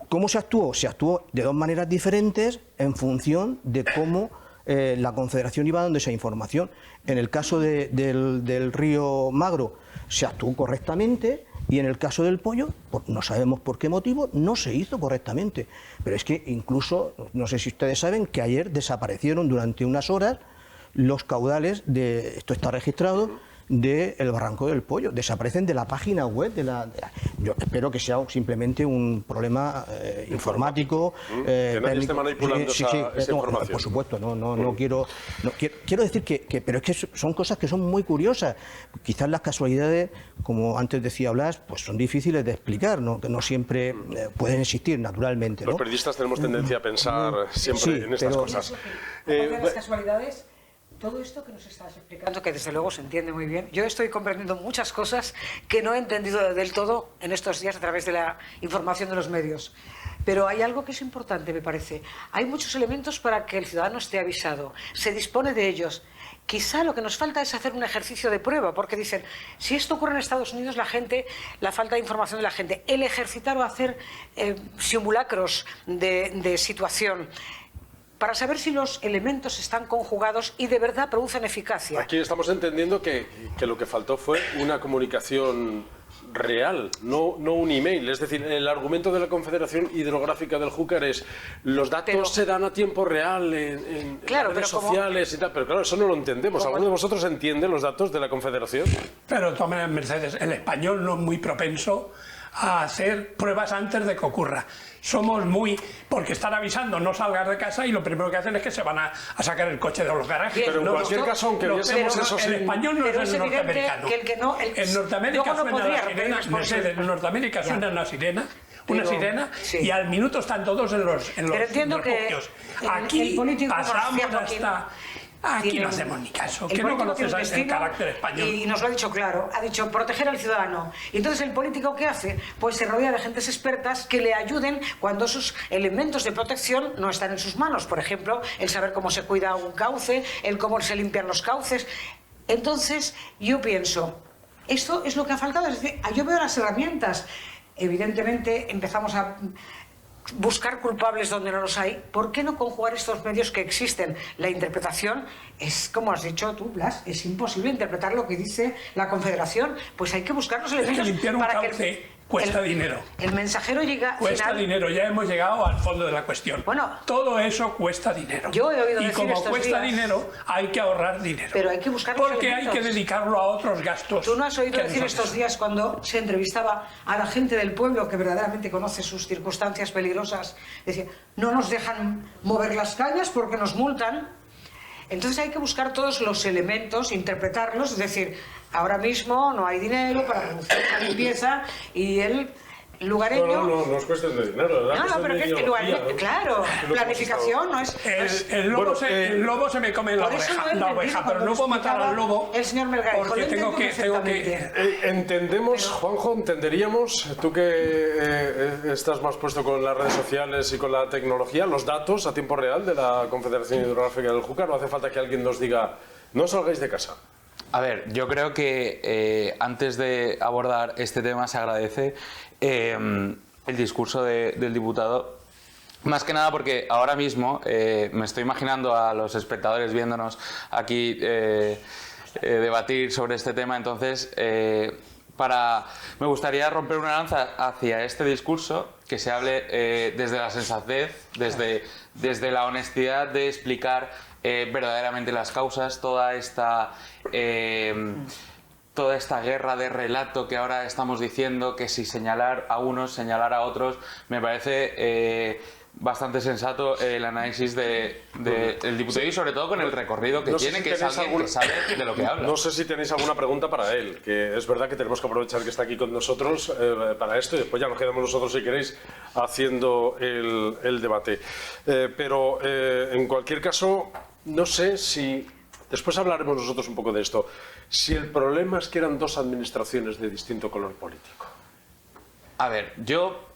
¿Cómo se actuó? Se actuó de dos maneras diferentes en función de cómo la Confederación iba dando esa información. En el caso del río Magro se actuó correctamente, y en el caso del Pollo, no sabemos por qué motivo, no se hizo correctamente. Pero es que incluso, no sé si ustedes saben, que ayer desaparecieron durante unas horas los caudales esto está registrado, del Barranco del Pollo, desaparecen de la página web yo espero que sea simplemente un problema informático. Que nadie esté manipulando esa información. Por supuesto, quiero decir pero es que son cosas que son muy curiosas. Quizás las casualidades, como antes decía Blas, pues son difíciles de explicar, que no siempre pueden existir naturalmente, ¿no? Los periodistas tenemos tendencia a pensar siempre en estas cosas. Aparte de las casualidades, todo esto que nos estás explicando, que desde luego se entiende muy bien, yo estoy comprendiendo muchas cosas que no he entendido del todo en estos días a través de la información de los medios. Pero hay algo que es importante, me parece. Hay muchos elementos para que el ciudadano esté avisado. Se dispone de ellos. Quizá lo que nos falta es hacer un ejercicio de prueba, porque dicen, si esto ocurre en Estados Unidos, la falta de información de la gente, el ejercitar o hacer simulacros de situación, para saber si los elementos están conjugados y de verdad producen eficacia. Aquí estamos entendiendo que lo que faltó fue una comunicación real, no un email. Es decir, el argumento de la Confederación Hidrográfica del Júcar es los datos se dan a tiempo real en las redes sociales y tal, pero claro, eso no lo entendemos. ¿Alguno de vosotros entiende los datos de la Confederación? Pero de todas maneras, Mercedes, el español no es muy propenso a hacer pruebas antes de que ocurra. Somos porque están avisando, no salgas de casa y lo primero que hacen es que se van a sacar el coche de los garajes. Pero en cualquier caso, aunque viésemos eso el español no es el norteamericano. En Norteamérica suena la sirena, Mercedes, en Norteamérica suena una sirena, y al minuto están todos en los refugios. Aquí pasamos hasta... Aquí no hacemos ni caso, que no conoces el carácter español. Y nos lo ha dicho claro, ha dicho proteger al ciudadano. Y entonces el político, ¿qué hace? Pues se rodea de gentes expertas que le ayuden cuando esos elementos de protección no están en sus manos. Por ejemplo, el saber cómo se cuida un cauce, el cómo se limpian los cauces. Entonces, yo pienso, esto es lo que ha faltado. Es decir, yo veo las herramientas. Evidentemente, empezamos a buscar culpables donde no los hay. ¿Por qué no conjugar estos medios que existen? La interpretación es, como has dicho tú, Blas, es imposible interpretar lo que dice la Confederación. Pues hay que buscar los elementos. Es que limpiar un cauce cuesta dinero. El mensajero llega... Cuesta dinero, ya hemos llegado al fondo de la cuestión. Bueno, todo eso cuesta dinero. Yo he oído decir como cuesta dinero, hay que ahorrar dinero. Pero hay que buscar los porque elementos. Hay que dedicarlo a otros gastos. Tú no has oído decir estos días, cuando se entrevistaba a la gente del pueblo que verdaderamente conoce sus circunstancias peligrosas, decía, no nos dejan mover las calles porque nos multan. Entonces hay que buscar todos los elementos, interpretarlos, es decir, ahora mismo no hay dinero para reducir la limpieza y el lugareño... No es cuestión de dinero, ¿verdad? No, pero es que el lugareño, claro, planificación no es... El lobo se me come la oveja, pero no puedo matar al lobo el señor Melgarejo, porque tengo que... Entendemos, Juanjo, entenderíamos, tú que estás más puesto con las redes sociales y con la tecnología, los datos a tiempo real de la Confederación Hidrográfica del Júcar, no hace falta que alguien nos diga, no salgáis de casa. A ver, yo creo que antes de abordar este tema se agradece el discurso del diputado, más que nada porque ahora mismo me estoy imaginando a los espectadores viéndonos aquí debatir sobre este tema, entonces me gustaría romper una lanza hacia este discurso, que se hable desde la sensatez, desde la honestidad de explicar verdaderamente las causas, toda esta guerra de relato que ahora estamos diciendo, que si señalar a unos, señalar a otros, me parece bastante sensato el análisis del diputado y sobre todo con el recorrido que tiene, que es alguien que sabe de lo que habla. No sé si tenéis alguna pregunta para él, que es verdad que tenemos que aprovechar que está aquí con nosotros para esto y después ya nos quedamos nosotros, si queréis, haciendo el debate. Pero en cualquier caso, no sé si... Después hablaremos nosotros un poco de esto. Si el problema es que eran dos administraciones de distinto color político. A ver,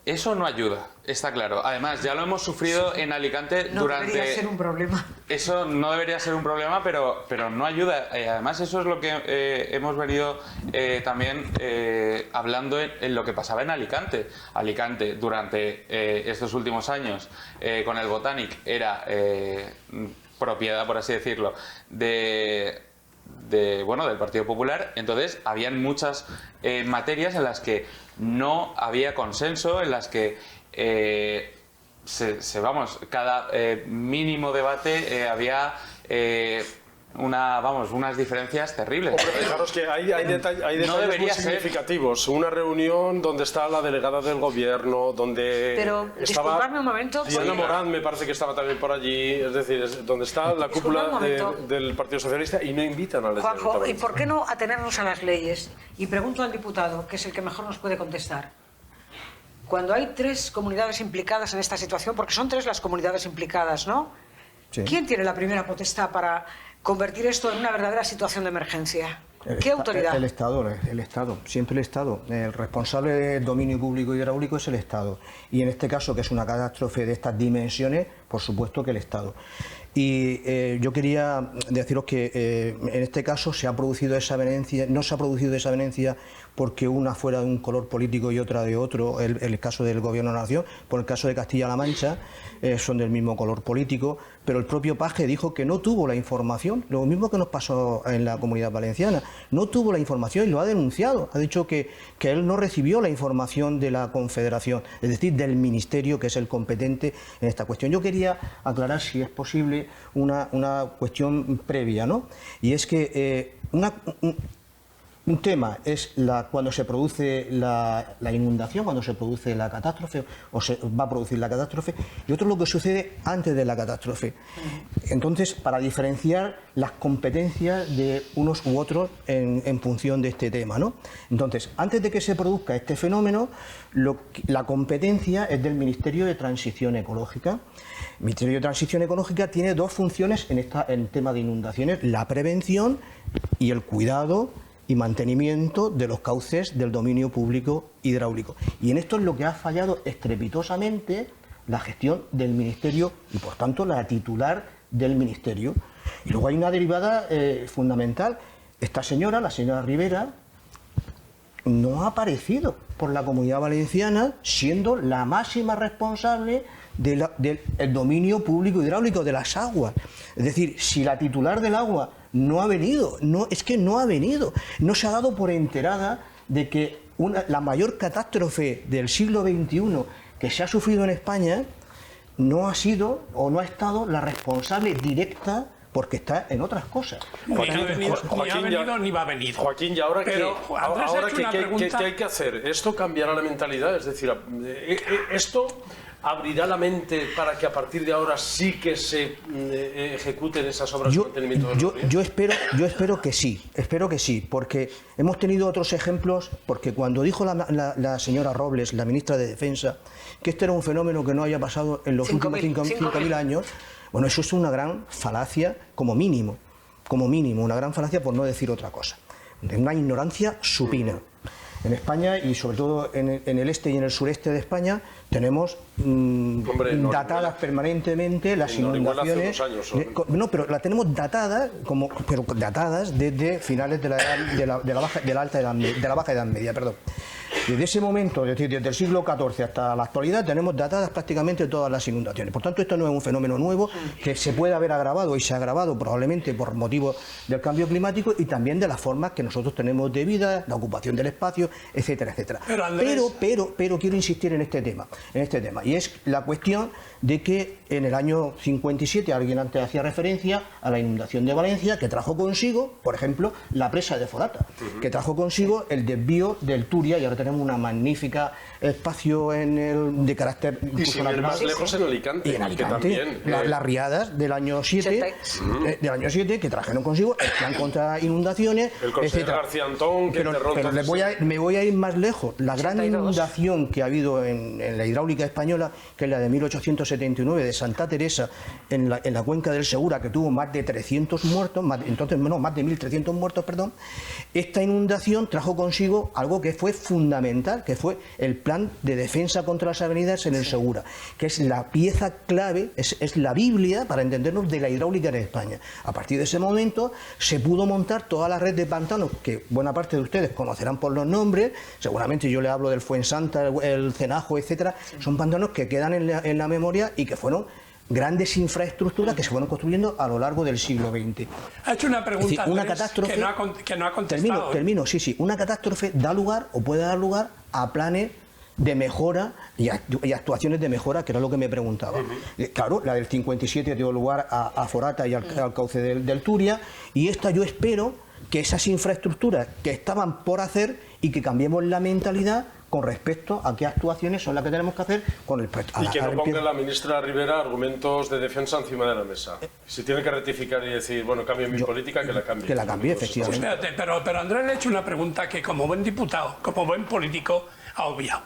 eso no ayuda, está claro. Además, ya lo hemos sufrido en Alicante durante... No debería ser un problema. Eso no debería ser un problema, pero no ayuda. Además, eso es lo que hemos venido también hablando en lo que pasaba en Alicante. Alicante, durante estos últimos años, con el Botanic, era propiedad, por así decirlo, del Partido Popular. Entonces habían muchas materias en las que no había consenso, en las que cada mínimo debate había unas diferencias terribles. Hombre, fijaros que hay detalles No debería muy ser. significativos. Una reunión donde está la delegada del gobierno, donde Pero, estaba disculpadme un momento, Diana porque- Morán, me parece que estaba también por allí, es decir, donde está la cúpula Disculpa un momento. del Partido Socialista y no invitan a la Juanjo, ¿y por qué no atenernos a las leyes? Y pregunto al diputado, que es el que mejor nos puede contestar. Cuando hay 3 comunidades implicadas en esta situación, porque son 3 las comunidades implicadas, ¿no? Sí. ¿Quién tiene la primera potestad para convertir esto en una verdadera situación de emergencia? ¿Qué autoridad? El Estado, siempre el Estado. El responsable del dominio público hidráulico es el Estado. Y en este caso, que es una catástrofe de estas dimensiones, por supuesto que el Estado. Y yo quería deciros que en este caso se ha producido desavenencia, no se ha producido desavenencia porque una fuera de un color político y otra de otro, el caso del Gobierno de la Nación, por el caso de Castilla-La Mancha, son del mismo color político, pero el propio Paje dijo que no tuvo la información, lo mismo que nos pasó en la Comunidad Valenciana, no tuvo la información y lo ha denunciado, ha dicho que él no recibió la información de la Confederación, es decir, del Ministerio, que es el competente en esta cuestión. Yo quería aclarar, si es posible, una cuestión previa, ¿no? Y es que un tema es cuando se produce la inundación, cuando se produce la catástrofe o se va a producir la catástrofe, y otro es lo que sucede antes de la catástrofe. Entonces, para diferenciar las competencias de unos u otros en función de este tema, ¿no? Entonces, antes de que se produzca este fenómeno, la competencia es del Ministerio de Transición Ecológica. El Ministerio de Transición Ecológica tiene 2 funciones en el tema de inundaciones: la prevención y el cuidado y mantenimiento de los cauces del dominio público hidráulico. Y en esto es lo que ha fallado estrepitosamente la gestión del Ministerio y, por tanto, la titular del Ministerio. Y luego hay una derivada fundamental. Esta señora, la señora Rivera, no ha aparecido por la Comunidad Valenciana siendo la máxima responsable del dominio público hidráulico, de las aguas. Es decir, si la titular del agua no ha venido, no se ha dado por enterada de que la mayor catástrofe del siglo XXI que se ha sufrido en España no ha sido o no ha estado la responsable directa, porque está en otras cosas. Ni ha venido ni va a venir. Joaquín, ¿y ahora Pero, qué? Andrés, Ahora ha hecho una ¿qué pregunta. hay que hacer? ¿Esto cambiará la mentalidad? Es decir, ¿esto abrirá la mente para que a partir de ahora sí que se ejecuten esas obras de mantenimiento de los ríos? Yo espero que sí, porque hemos tenido otros ejemplos, porque cuando dijo la señora Robles, la ministra de Defensa, que este era un fenómeno que no había pasado en los últimos 5.000 años, bueno, eso es una gran falacia, como mínimo, una gran falacia, por no decir otra cosa, de una ignorancia supina. En España, y sobre todo en el este y en el sureste de España, tenemos datadas permanentemente las inundaciones. No, pero la tenemos datadas, pero datadas desde finales de la Baja Edad Media, perdón. Desde ese momento, es decir, desde el siglo XIV hasta la actualidad, tenemos datadas prácticamente todas las inundaciones. Por tanto, esto no es un fenómeno nuevo que se puede haber agravado, y se ha agravado probablemente por motivos del cambio climático y también de las formas que nosotros tenemos de vida, la ocupación del espacio, etcétera, etcétera. Pero, Andrés... pero quiero insistir en este tema, y es la cuestión de que en el año 57, alguien antes hacía referencia a la inundación de Valencia, que trajo consigo, por ejemplo, la presa de Forata, que trajo consigo el desvío del Turia, y ahora tenemos una magnífica espacio de carácter... Y sin ir más lejos, en Alicante. Y en Alicante, que también, las riadas del año 7, que trajeron consigo el plan contra inundaciones, el consejero García Antón, que pero me voy a ir más lejos. La gran inundación que ha habido en la hidráulica española, que es la de 1879 de Santa Teresa, en la cuenca del Segura, que tuvo más de 300 muertos, más de 1.300 muertos, perdón. Esta inundación trajo consigo algo que fue fundamental, que fue el plan de defensa contra las avenidas en el Segura, que es la pieza clave, es la Biblia, para entendernos, de la hidráulica en España. A partir de ese momento se pudo montar toda la red de pantanos, que buena parte de ustedes conocerán por los nombres, seguramente yo le hablo del Fuensanta, el Cenajo, etcétera. Son pantanos que quedan en la memoria y que fueron grandes infraestructuras que se fueron construyendo a lo largo del siglo XX. Ha hecho una pregunta, es decir, una Andrés, catástrofe, que no ha contestado. Termino, sí. Una catástrofe da lugar o puede dar lugar a planes de mejora y actuaciones de mejora, que era lo que me preguntaba. Claro, la del 57 dio lugar a Forata y al cauce del Turia, y esta yo espero que esas infraestructuras que estaban por hacer y que cambiemos la mentalidad con respecto a qué actuaciones son las que tenemos que hacer con el y que no ponga la ministra Rivera argumentos de defensa encima de la mesa. Si tiene que rectificar y decir, bueno, cambio mi política, que la cambie. Que la cambie, efectivamente. Espérate, pero Andrés le ha hecho una pregunta que como buen diputado, como buen político, ha obviado.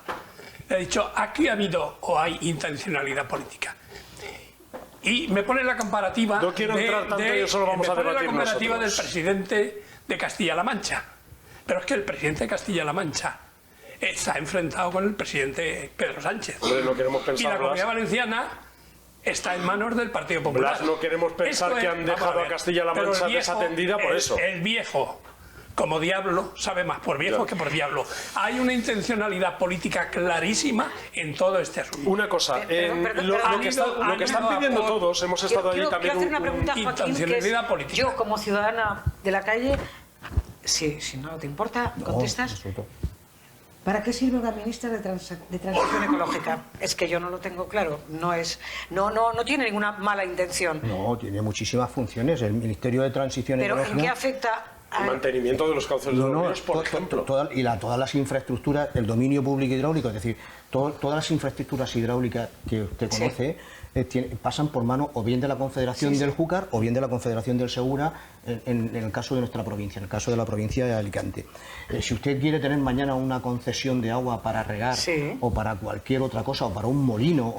Le ha dicho, ¿aquí ha habido o hay intencionalidad política? Y me pone la comparativa... No quiero entrar tanto, yo solo vamos a debatir la comparativa nosotros. del presidente de Castilla-La Mancha. Pero es que el presidente de Castilla-La Mancha está enfrentado con el presidente Pedro Sánchez. Hombre, no queremos pensar y la Comunidad Valenciana está en manos del Partido Popular. Blas, no queremos pensar que han dejado a Castilla-La Mancha desatendida por eso. El viejo, como diablo, sabe más por viejo que por diablo. Hay una intencionalidad política clarísima en todo este asunto. Una cosa, lo que están pidiendo todos, hemos estado allí también... Quiero hacer una pregunta, Joaquín, que es, yo como ciudadana de la calle, si no te importa, contestas... ¿Para qué sirve una ministra de Transición Ecológica? Es que yo no lo tengo claro. No tiene ninguna mala intención. No, tiene muchísimas funciones. El Ministerio de Transición Ecológica... ¿Pero en qué afecta? El mantenimiento de los cauces de los ríos, por ejemplo. Todas las infraestructuras, el dominio público hidráulico, es decir, todas las infraestructuras hidráulicas que usted conoce pasan por mano o bien de la Confederación del Júcar o bien de la Confederación del Segura, en el caso de nuestra provincia, en el caso de la provincia de Alicante. Si usted quiere tener mañana una concesión de agua para regar o para cualquier otra cosa, o para un molino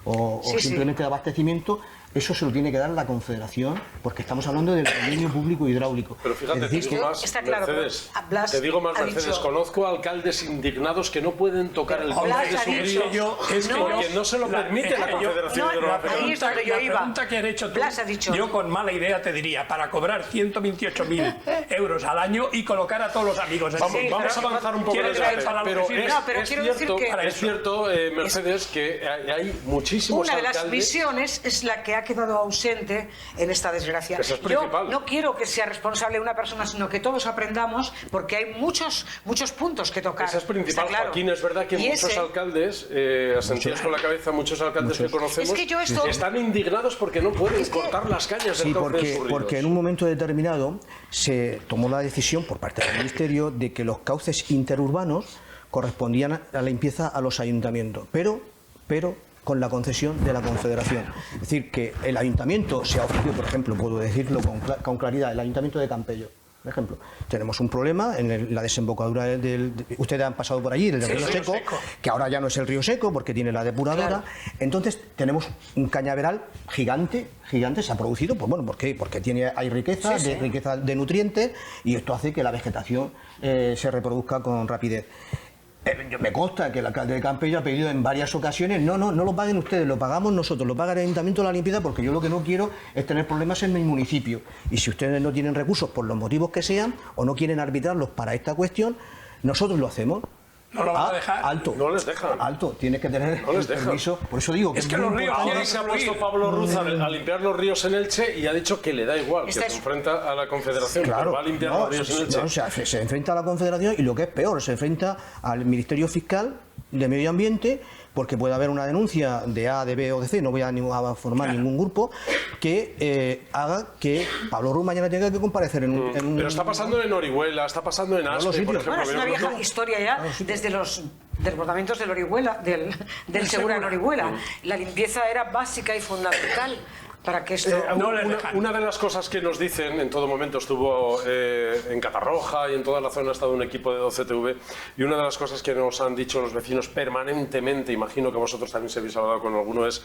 o simplemente de abastecimiento, eso se lo tiene que dar la Confederación, porque estamos hablando del dominio público hidráulico. Pero fíjate, te digo más, Mercedes, conozco alcaldes indignados que no pueden tocar el cauce de su río porque no se lo permite la Confederación Hidrográfica. La pregunta que has hecho tú, yo con mala idea te diría, para cobrar 128.000 euros al año y colocar a todos los amigos. Vamos a avanzar un poco en el debate, pero es cierto, Mercedes, que hay muchísimos alcaldes... Una de las visiones es la que ha quedado ausente en esta desgracia. Eso es yo principal. no quiero que sea responsable una persona, sino que todos aprendamos, porque hay muchos puntos que tocar. Eso es principal, claro. Joaquín, es verdad que muchos alcaldes, asentidos con la cabeza, muchos alcaldes que conocemos, están indignados porque no pueden cortar las cañas del cauce de sus ríos. Porque en un momento determinado se tomó la decisión por parte del Ministerio de que los cauces interurbanos correspondían a la limpieza a los ayuntamientos, pero con la concesión de la Confederación. Es decir, que el ayuntamiento se ha ofrecido, por ejemplo, puedo decirlo con claridad, el ayuntamiento de Campello, por ejemplo. Tenemos un problema en la desembocadura ustedes han pasado por allí, del río Seco, que ahora ya no es el río Seco porque tiene la depuradora. Claro. Entonces tenemos un cañaveral gigante se ha producido, pues bueno, ¿por qué? Porque hay riqueza de nutrientes, y esto hace que la vegetación se reproduzca con rapidez. Me consta que el alcalde de Campello ha pedido en varias ocasiones, no lo paguen ustedes, lo pagamos nosotros, lo paga el ayuntamiento de la limpieza, porque yo lo que no quiero es tener problemas en mi municipio. Y si ustedes no tienen recursos por los motivos que sean, o no quieren arbitrarlos para esta cuestión, nosotros lo hacemos. No lo van a dejar. Alto. No les dejan. Alto. Tienes que tener el permiso. Por eso digo que es que los ríos... Ahora se ha puesto Pablo Ruz a limpiar los ríos en Elche y ha dicho que le da igual, que se enfrenta a la Confederación, claro, pero va a limpiar los ríos en Elche. O sea, se enfrenta a la Confederación y lo que es peor, se enfrenta al Ministerio Fiscal de Medio Ambiente, porque puede haber una denuncia de A, de B o de C, no voy a formar ningún grupo, que haga que Pablo Ruz mañana tenga que comparecer en un... Pero está pasando en Orihuela, está pasando en Aspe, por ejemplo. Bueno, es una vieja historia ya, desde los desbordamientos del Orihuela, del Segura en Orihuela. La limpieza era básica y fundamental para que esto... Una de las cosas que nos dicen, en todo momento estuvo en Catarroja y en toda la zona ha estado un equipo de 12TV, y una de las cosas que nos han dicho los vecinos permanentemente, imagino que vosotros también se habéis hablado con alguno, es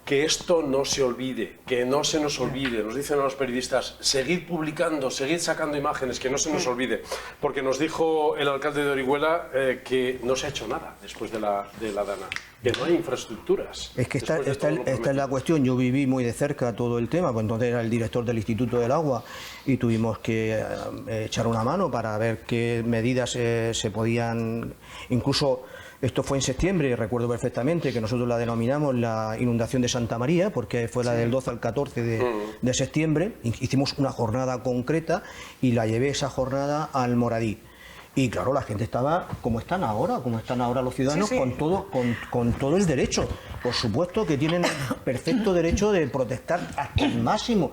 que esto no se olvide, que no se nos olvide. Nos dicen a los periodistas, seguid publicando, seguid sacando imágenes, que no se nos olvide. Porque nos dijo el alcalde de Orihuela que no se ha hecho nada después de la Dana, que no hay infraestructuras. Es que esta es la cuestión. Yo viví muy de cerca todo el tema, pues entonces era el director del Instituto del Agua y tuvimos que echar una mano para ver qué medidas se podían, incluso... Esto fue en septiembre, recuerdo perfectamente que nosotros la denominamos la inundación de Santa María, porque fue la del 12 al 14 de septiembre. Hicimos una jornada concreta y la llevé esa jornada al Moradí. Y claro, la gente estaba como están ahora los ciudadanos, con todo el derecho. Por supuesto que tienen perfecto derecho de protestar hasta el máximo.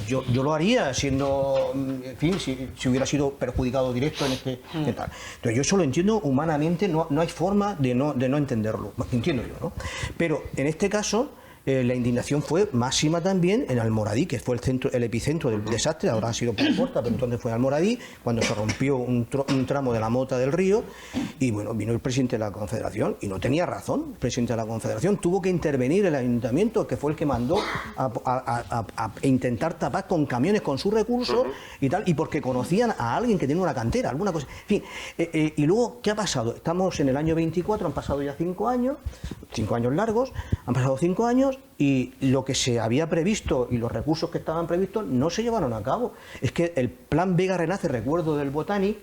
Yo lo haría siendo, en fin, si hubiera sido perjudicado directo en este tal. Entonces yo eso lo entiendo humanamente, no hay forma de no entenderlo. Entiendo yo, ¿no? Pero en este caso la indignación fue máxima también en Almoradí, que fue el epicentro del desastre. Ahora ha sido por Porta, pero entonces fue Almoradí, cuando se rompió un tramo de la Mota del Río, y bueno, vino el presidente de la Confederación, y no tenía razón. El presidente de la Confederación tuvo que intervenir el ayuntamiento, que fue el que mandó a intentar tapar con camiones con sus recursos y tal, y porque conocían a alguien que tenía una cantera, alguna cosa. En fin, y luego, ¿qué ha pasado? Estamos en el año 24, han pasado ya 5 años largos, han pasado 5 años, y lo que se había previsto y los recursos que estaban previstos no se llevaron a cabo. Es que el plan Vega Renace, recuerdo del Botanic,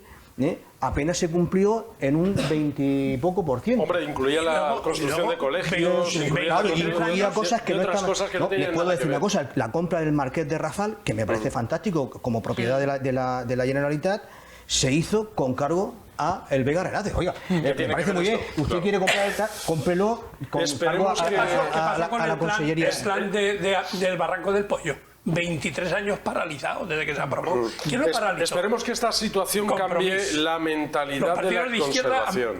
apenas se cumplió en un 20 y poco %. Hombre, incluía la construcción de colegios, incluía cosas que no estaban. Les puedo decir una cosa, la compra del Marqués de Rafal, que me parece fantástico como propiedad de la Generalitat, se hizo con cargo a el Vega Renace. Oiga, me parece muy bien. Usted quiere comprar el cómprelo con cargo a la Consellería. El plan del Barranco del Pollo. 23 años paralizado desde que se aprobó. ¿Quién lo paralizó? Esperemos que esta situación cambie la mentalidad de la conservación.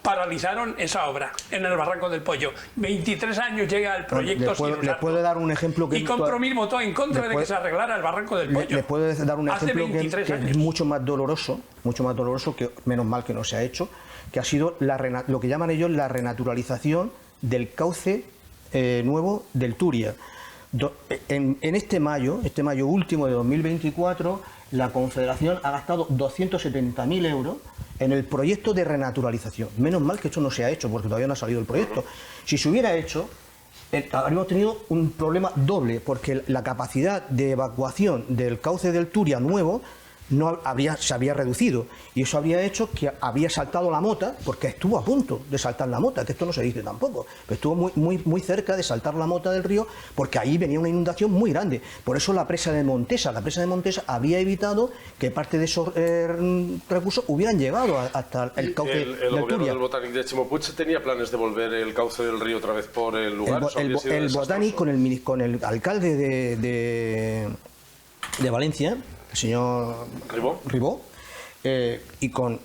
Paralizaron esa obra en el Barranco del Pollo. 23 años llega el proyecto sin usar. Le puedo dar un ejemplo que... Y Compromís votó en contra de que se arreglara el Barranco del Pollo. Le puedo dar un ejemplo que es mucho más doloroso, que menos mal que no se ha hecho, que ha sido lo que llaman ellos la renaturalización del cauce nuevo del Turia. En este mayo último de 2024, la Confederación ha gastado 270.000 euros en el proyecto de renaturalización. Menos mal que esto no se ha hecho, porque todavía no ha salido el proyecto. Si se hubiera hecho, habríamos tenido un problema doble, porque la capacidad de evacuación del cauce del Turia nuevo se había reducido, y eso habría hecho que había saltado la Mota, porque estuvo a punto de saltar la Mota, que esto no se dice tampoco, pero estuvo muy cerca de saltar la Mota del río, porque ahí venía una inundación muy grande. Por eso la presa de Montesa había evitado que parte de esos recursos hubieran llegado hasta el cauce del Turia. El gobierno del Botanic de Chimopuch tenía planes de volver el cauce del río otra vez por el lugar. El Botanic con el alcalde de Valencia, el señor Ribó, y con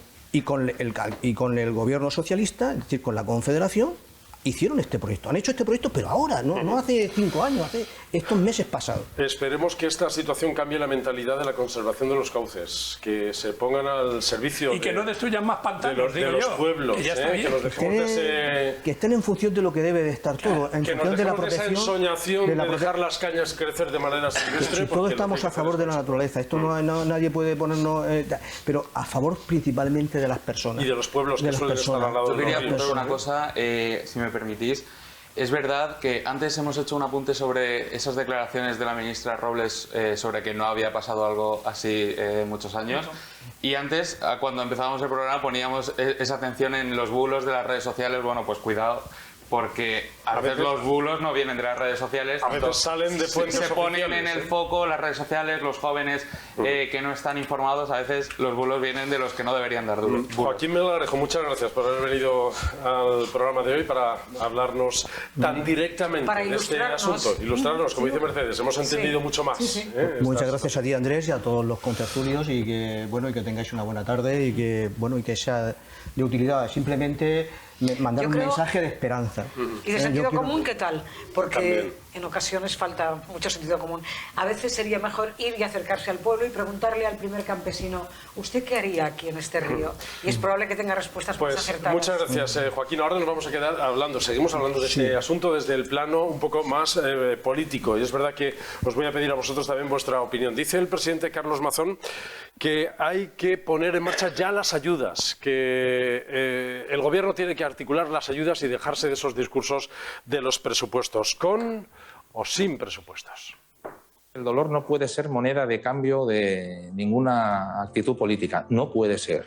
el gobierno socialista, es decir, con la Confederación, hicieron este proyecto. Han hecho este proyecto, pero ahora, no hace 5 años, hace estos meses pasados. Esperemos que esta situación cambie la mentalidad de la conservación de los cauces, que se pongan al servicio y que no destruyan más pantanos de los pueblos, que los dejemos que estén en función de lo que debe de estar todo, en función de la protección, esa ensoñación de dejar las cañas crecer de manera silvestre. Si todos estamos a favor de la naturaleza, esto nadie puede ponernos, pero a favor principalmente de las personas y de los pueblos que suelen estar al lado. Yo quería apuntar una cosa, si me permitís. Es verdad que antes hemos hecho un apunte sobre esas declaraciones de la ministra Robles sobre que no había pasado algo así muchos años. Y antes, cuando empezábamos el programa, poníamos esa atención en los bulos de las redes sociales. Bueno, pues cuidado, porque a veces los bulos no vienen de las redes sociales. A veces salen de fuentes se ponen en el foco las redes sociales, los jóvenes que no están informados. A veces los bulos vienen de los que no deberían dar bulos. Joaquín Melgarejo, muchas gracias por haber venido al programa de hoy para hablarnos tan directamente de este asunto. Ilustrarnos, como dice Mercedes, hemos entendido mucho más. Muchas gracias a ti, Andrés, y a todos los contertulios, y que tengáis una buena tarde y que sea de utilidad. Simplemente mandar un mensaje de esperanza. ¿Y de sentido común qué tal? Porque en ocasiones falta mucho sentido común. A veces sería mejor ir y acercarse al pueblo y preguntarle al primer campesino, ¿usted qué haría aquí en este río? Y es probable que tenga respuestas más acertadas. Muchas gracias, Joaquín. Ahora nos vamos a quedar seguimos hablando de este asunto desde el plano un poco más político. Y es verdad que os voy a pedir a vosotros también vuestra opinión. Dice el presidente Carlos Mazón que hay que poner en marcha ya las ayudas, que el gobierno tiene que articular las ayudas y dejarse de esos discursos de los presupuestos, con o sin presupuestos. El dolor no puede ser moneda de cambio de ninguna actitud política, no puede ser.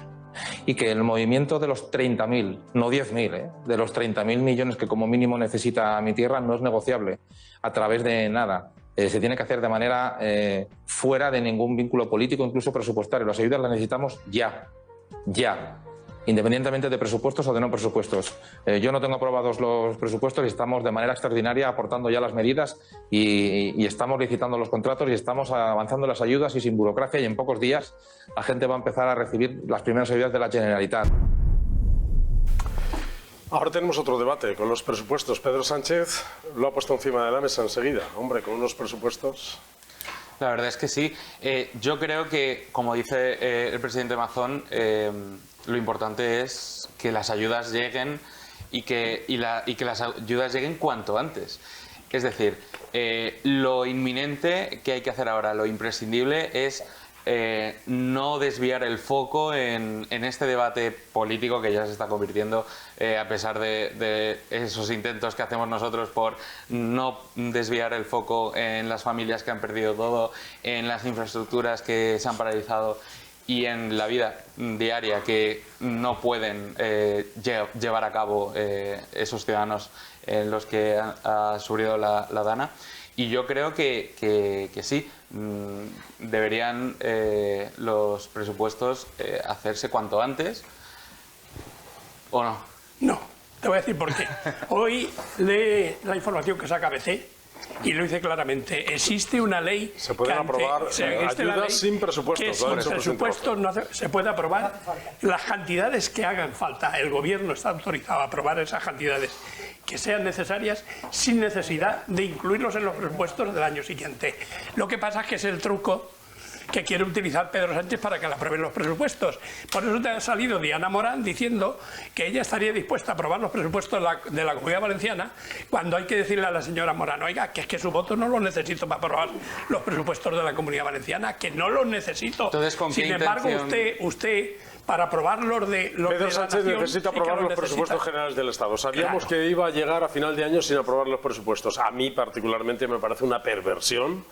Y que el movimiento de los 30.000, no 10.000, de los 30.000 millones que como mínimo necesita mi tierra no es negociable a través de nada. Se tiene que hacer de manera fuera de ningún vínculo político, incluso presupuestario. Las ayudas las necesitamos ya. ya, independientemente de presupuestos o de no presupuestos. Yo no tengo aprobados los presupuestos y estamos de manera extraordinaria aportando ya las medidas y estamos licitando los contratos y estamos avanzando las ayudas y sin burocracia, y en pocos días la gente va a empezar a recibir las primeras ayudas de la Generalitat. Ahora tenemos otro debate con los presupuestos. Pedro Sánchez lo ha puesto encima de la mesa enseguida. Hombre, con unos presupuestos... La verdad es que sí. Yo creo que, como dice el presidente Mazón, lo importante es que las ayudas lleguen y que las ayudas lleguen cuanto antes. Es decir, lo inminente que hay que hacer ahora, lo imprescindible es no desviar el foco en este debate político que ya se está convirtiendo, a pesar de esos intentos que hacemos nosotros por no desviar el foco en las familias que han perdido todo, en las infraestructuras que se han paralizado y en la vida diaria que no pueden llevar a cabo esos ciudadanos en los que ha sufrido la Dana. Y yo creo que sí, deberían los presupuestos hacerse cuanto antes, ¿o no? No, te voy a decir por qué. Hoy lee la información que saca ABC y lo dice claramente. Existe una ley... Se pueden aprobar ayudas sin presupuestos. Que sin presupuestos no se puede aprobar las cantidades que hagan falta. El Gobierno está autorizado a aprobar esas cantidades que sean necesarias sin necesidad de incluirlos en los presupuestos del año siguiente. Lo que pasa es que es el truco que quiere utilizar Pedro Sánchez para que le aprueben los presupuestos. Por eso te ha salido Diana Morán diciendo que ella estaría dispuesta a aprobar los presupuestos de la Comunidad Valenciana, cuando hay que decirle a la señora Morán, oiga, que es que su voto no lo necesito para aprobar los presupuestos de la Comunidad Valenciana, que no los necesito. Entonces, ¿con qué Sin embargo, usted para aprobar los de los Pedro de Sánchez nación, necesita aprobar los presupuestos generales del Estado. Sabíamos que iba a llegar a final de año sin aprobar los presupuestos. A mí particularmente me parece una perversión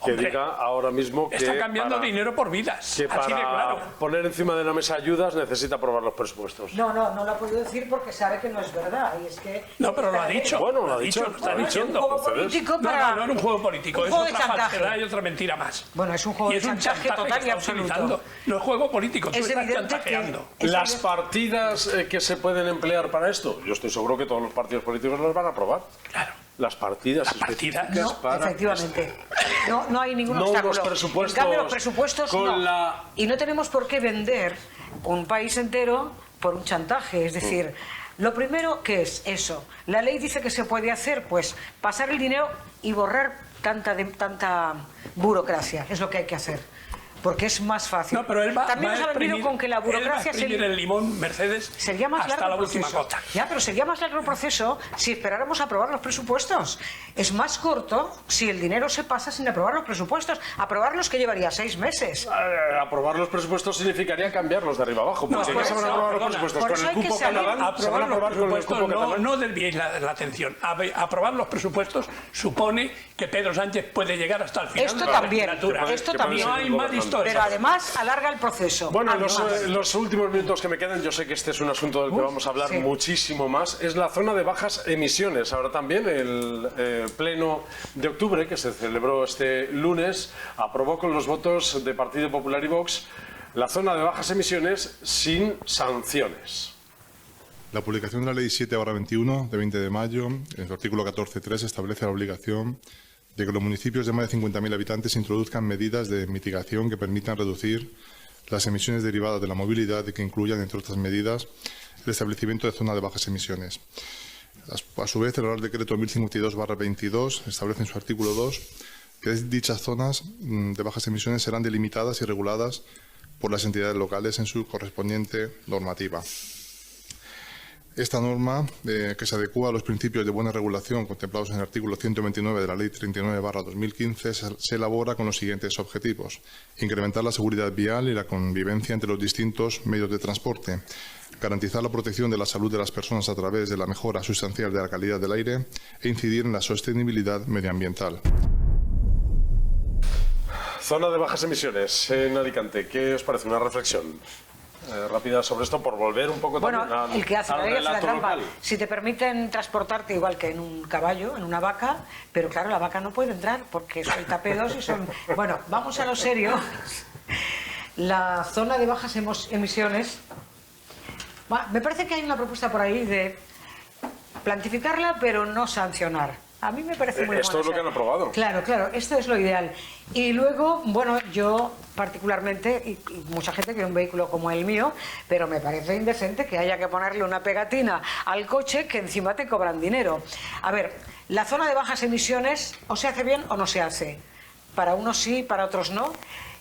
que diga ahora mismo que está cambiando dinero por vidas. Que así para de claro. poner encima de la mesa ayudas necesita aprobar los presupuestos. No lo ha podido decir porque sabe que no es verdad. Y es que no, pero lo ha dicho. Bueno, lo ha dicho. Lo está diciendo. Es un juego político para... No era un juego político, es otra falsedad y otra mentira más. Bueno, es un juego de chantaje total y absoluto. No es juego político, tú estás chantajeando. Las partidas que se pueden emplear para esto, yo estoy seguro que todos los partidos políticos las van a aprobar. Claro. Las partidas específicas no, para... efectivamente. No hay ningún no obstáculo. Los presupuestos, en cambio, los presupuestos con no. Y no tenemos por qué vender un país entero por un chantaje. Es decir, lo primero que es eso. La ley dice que se puede hacer, pues, pasar el dinero y borrar tanta burocracia. Es lo que hay que hacer. Porque es más fácil. No, pero él también nos ha venido con que la burocracia sería el limón, Mercedes, sería más hasta largo la última gota. Ya, pero sería más largo el proceso si esperáramos a aprobar los presupuestos. Es más corto si el dinero se pasa sin aprobar los presupuestos. Aprobarlos que llevaría 6 meses. Aprobar los presupuestos significaría cambiarlos de arriba abajo. No, se van a aprobar los presupuestos con el cupo catalán. Aprobar los presupuestos no desviéis la atención. Aprobar los presupuestos supone que Pedro Sánchez puede llegar hasta el final de la legislatura. Esto también. No hay más historia. Pero además alarga el proceso. Bueno, los últimos minutos que me quedan, yo sé que este es un asunto del que vamos a hablar muchísimo más, es la zona de bajas emisiones. Ahora también el pleno de octubre, que se celebró este lunes, aprobó con los votos de Partido Popular y Vox la zona de bajas emisiones sin sanciones. La publicación de la Ley 7/21 de 20 de mayo, en su artículo 14.3, establece la obligación de que los municipios de más de 50.000 habitantes introduzcan medidas de mitigación que permitan reducir las emisiones derivadas de la movilidad y que incluyan, entre otras medidas, el establecimiento de zonas de bajas emisiones. A su vez, el Real Decreto 1052/22 establece en su artículo 2 que dichas zonas de bajas emisiones serán delimitadas y reguladas por las entidades locales en su correspondiente normativa. Esta norma, que se adecúa a los principios de buena regulación contemplados en el artículo 129 de la Ley 39/2015, se elabora con los siguientes objetivos: incrementar la seguridad vial y la convivencia entre los distintos medios de transporte, garantizar la protección de la salud de las personas a través de la mejora sustancial de la calidad del aire e incidir en la sostenibilidad medioambiental. Zona de bajas emisiones en Alicante. ¿Qué os parece? Una reflexión rápida sobre esto, por volver un poco también al el que hace la ley hace la trampa. local. Si te permiten transportarte igual que en un caballo, en una vaca, pero claro, la vaca no puede entrar porque suelta pedos y son... Bueno, vamos a lo serio. La zona de bajas emisiones Me parece que hay una propuesta por ahí de plantificarla, pero no sancionar. A mí me parece muy bueno. Esto es lo que han aprobado. Claro, claro, esto es lo ideal. Y luego, bueno, yo particularmente, y mucha gente quiere un vehículo como el mío, pero me parece indecente que haya que ponerle una pegatina al coche que encima te cobran dinero. A ver, la zona de bajas emisiones o se hace bien o no se hace. Para unos sí, para otros no.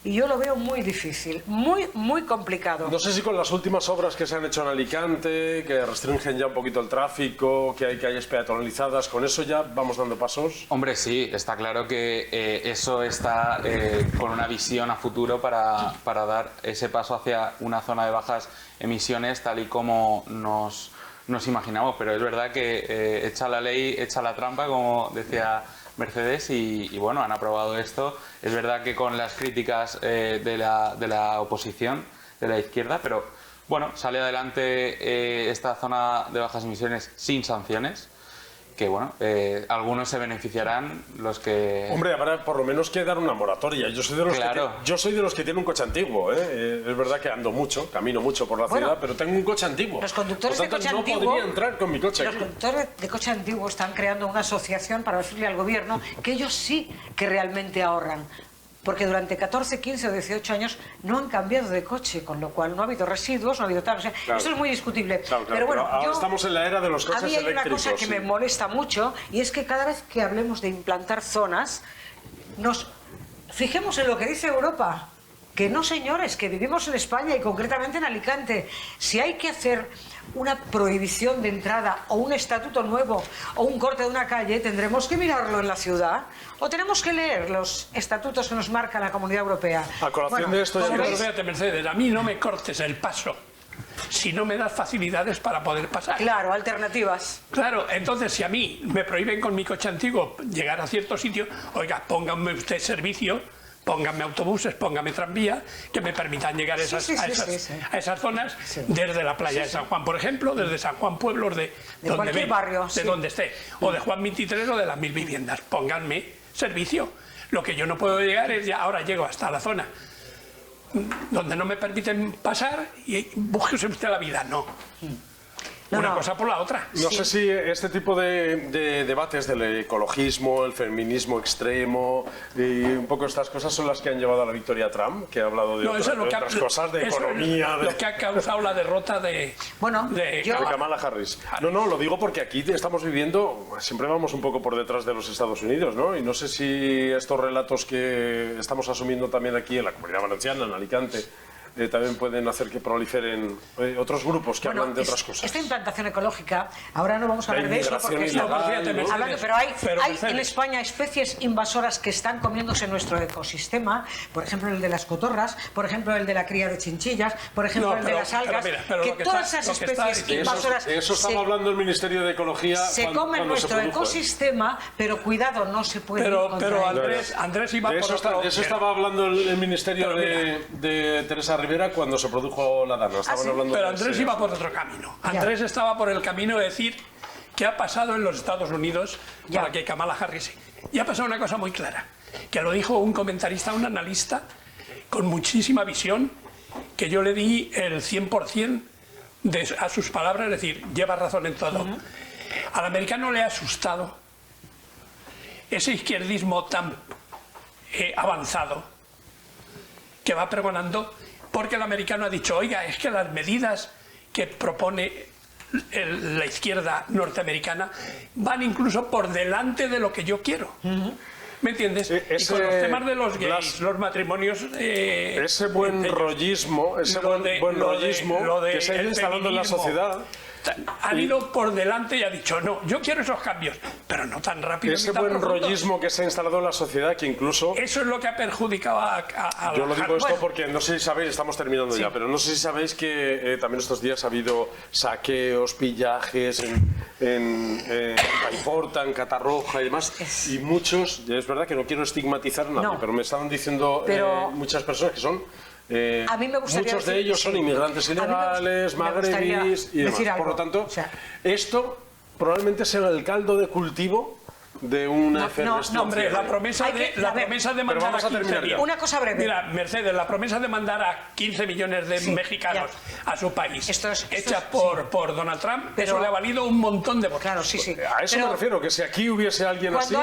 Y yo lo veo muy difícil, muy complicado. No sé si con las últimas obras que se han hecho en Alicante, que restringen ya un poquito el tráfico, que hay calles peatonalizadas, ¿con eso ya vamos dando pasos? Hombre, sí, está claro que eso está con una visión a futuro para dar ese paso hacia una zona de bajas emisiones tal y como nos imaginamos. Pero es verdad que echa la ley, echa la trampa, como decía Mercedes, y bueno, han aprobado esto. Es verdad que con las críticas de la oposición, de la izquierda, pero bueno, sale adelante esta zona de bajas emisiones sin sanciones, que bueno, algunos se beneficiarán, los que... Hombre, habrá por lo menos que dar una moratoria. Yo soy de los que tienen un coche antiguo, ¿eh? Es verdad que ando mucho, camino mucho por la ciudad, pero tengo un coche antiguo. Los conductores de coche antiguo... no podría entrar con mi coche aquí. Los conductores de coche antiguo están creando una asociación para decirle al gobierno que ellos sí que realmente ahorran. Porque durante 14, 15 o 18 años no han cambiado de coche, con lo cual no ha habido residuos, no ha habido tal. O sea, claro. Eso es muy discutible. Claro, pero bueno, ahora estamos en la era de los coches eléctricos. A mí hay una cosa que me molesta mucho, y es que cada vez que hablemos de implantar zonas, nos fijemos en lo que dice Europa. Que no, señores, que vivimos en España y concretamente en Alicante. Si hay que hacer una prohibición de entrada o un estatuto nuevo o un corte de una calle, tendremos que mirarlo en la ciudad o tenemos que leer los estatutos que nos marca la Comunidad Europea. A colación de esto... Fíjate, Mercedes, a mí no me cortes el paso si no me das facilidades para poder pasar. Claro, alternativas. Claro, entonces si a mí me prohíben con mi coche antiguo llegar a cierto sitio, oiga, pónganme usted servicio, pónganme autobuses, pónganme tranvía, que me permitan llegar a esas zonas desde la playa de San Juan, por ejemplo, desde San Juan Pueblos, de cualquier barrio, de donde esté, o de Juan 23 o de las 1000 viviendas. Pónganme servicio. Lo que yo no puedo llegar es ya, ahora llego hasta la zona donde no me permiten pasar y búsquese usted la vida. No. Una cosa por la otra. No sé si este tipo de debates del ecologismo, el feminismo extremo y un poco estas cosas son las que han llevado a la victoria a Trump, que ha hablado de otras cosas, de economía... Lo que ha causado la derrota de Kamala Harris. No, lo digo porque aquí estamos viviendo, siempre vamos un poco por detrás de los Estados Unidos, ¿no? Y no sé si estos relatos que estamos asumiendo también aquí en la Comunidad Valenciana, en Alicante, también pueden hacer que proliferen otros grupos que hablan de otras cosas. Esta implantación ecológica, ahora no vamos a hablar de eso porque estamos hablando, pero hay en España especies invasoras que están comiéndose nuestro ecosistema, por ejemplo el de las cotorras, por ejemplo el de la cría de chinchillas, por ejemplo el de las algas, que todas esas especies invasoras... Eso estaba hablando el Ministerio de Ecología se comen nuestro ecosistema, pero cuidado, no se puede pero Andrés iba por otro... De eso estaba hablando el Ministerio de Teresa Rivera cuando se produjo la Dana. Pero Andrés iba por otro camino. Andrés estaba por el camino de decir qué ha pasado en los Estados Unidos para que Kamala Harris... Y ha pasado una cosa muy clara, que lo dijo un comentarista, un analista, con muchísima visión, que yo le di el 100% a sus palabras, es decir, lleva razón en todo. Al americano le ha asustado ese izquierdismo tan avanzado que va pregonando, porque el americano ha dicho, oiga, es que las medidas que propone la izquierda norteamericana van incluso por delante de lo que yo quiero. ¿Me entiendes? Y con los temas de los gays, los matrimonios... ese buen rollismo, que se ha ido instalando en la sociedad... Han ido por delante y ha dicho, no, yo quiero esos cambios, pero no tan rápido. Ese buen rollismo que se ha instalado en la sociedad, que incluso... Eso es lo que ha perjudicado a yo lo digo esto porque no sé si sabéis, estamos terminando ya, pero no sé si sabéis que también estos días ha habido saqueos, pillajes en Paiporta, en Catarroja y demás, y muchos, es verdad que no quiero estigmatizar a nadie, pero me estaban diciendo muchas personas que son... a mí me gustaría muchos de ellos son inmigrantes ilegales, magrebíes y demás. Por lo tanto, esto probablemente sea el caldo de cultivo de una hombre, la promesa de mandar a 15 días. Una cosa breve. Mira, Mercedes, la promesa de mandar a 15 millones de mexicanos a su país, hecha por Donald Trump, pero eso le ha valido un montón de votos. Claro, sí. A eso me refiero, que si aquí hubiese alguien así,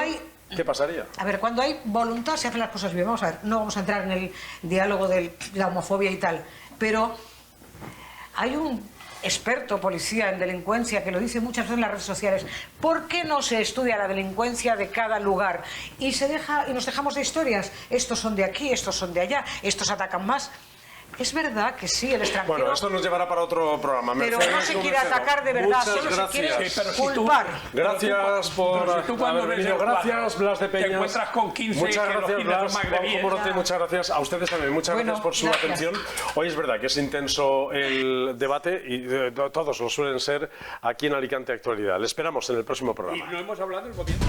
¿qué pasaría? A ver, cuando hay voluntad se hacen las cosas bien. Vamos a ver, no vamos a entrar en el diálogo de la homofobia y tal, pero hay un experto policía en delincuencia que lo dice muchas veces en las redes sociales. ¿Por qué no se estudia la delincuencia de cada lugar y nos dejamos de historias? Estos son de aquí, estos son de allá, estos atacan más. Es verdad que sí, el extranjero... Bueno, esto nos llevará para otro programa. Pero no se quiere atacar de verdad, solo se quiere culpar. Gracias por haber venido. Gracias, Blas de Peñas. Te encuentras con 15 muchas gracias, Blas. Muchas gracias a ustedes también. Muchas gracias por su atención. Hoy es verdad que es intenso el debate y todos lo suelen ser aquí en Alicante Actualidad. Le esperamos en el próximo programa. Y no hemos hablado del gobierno.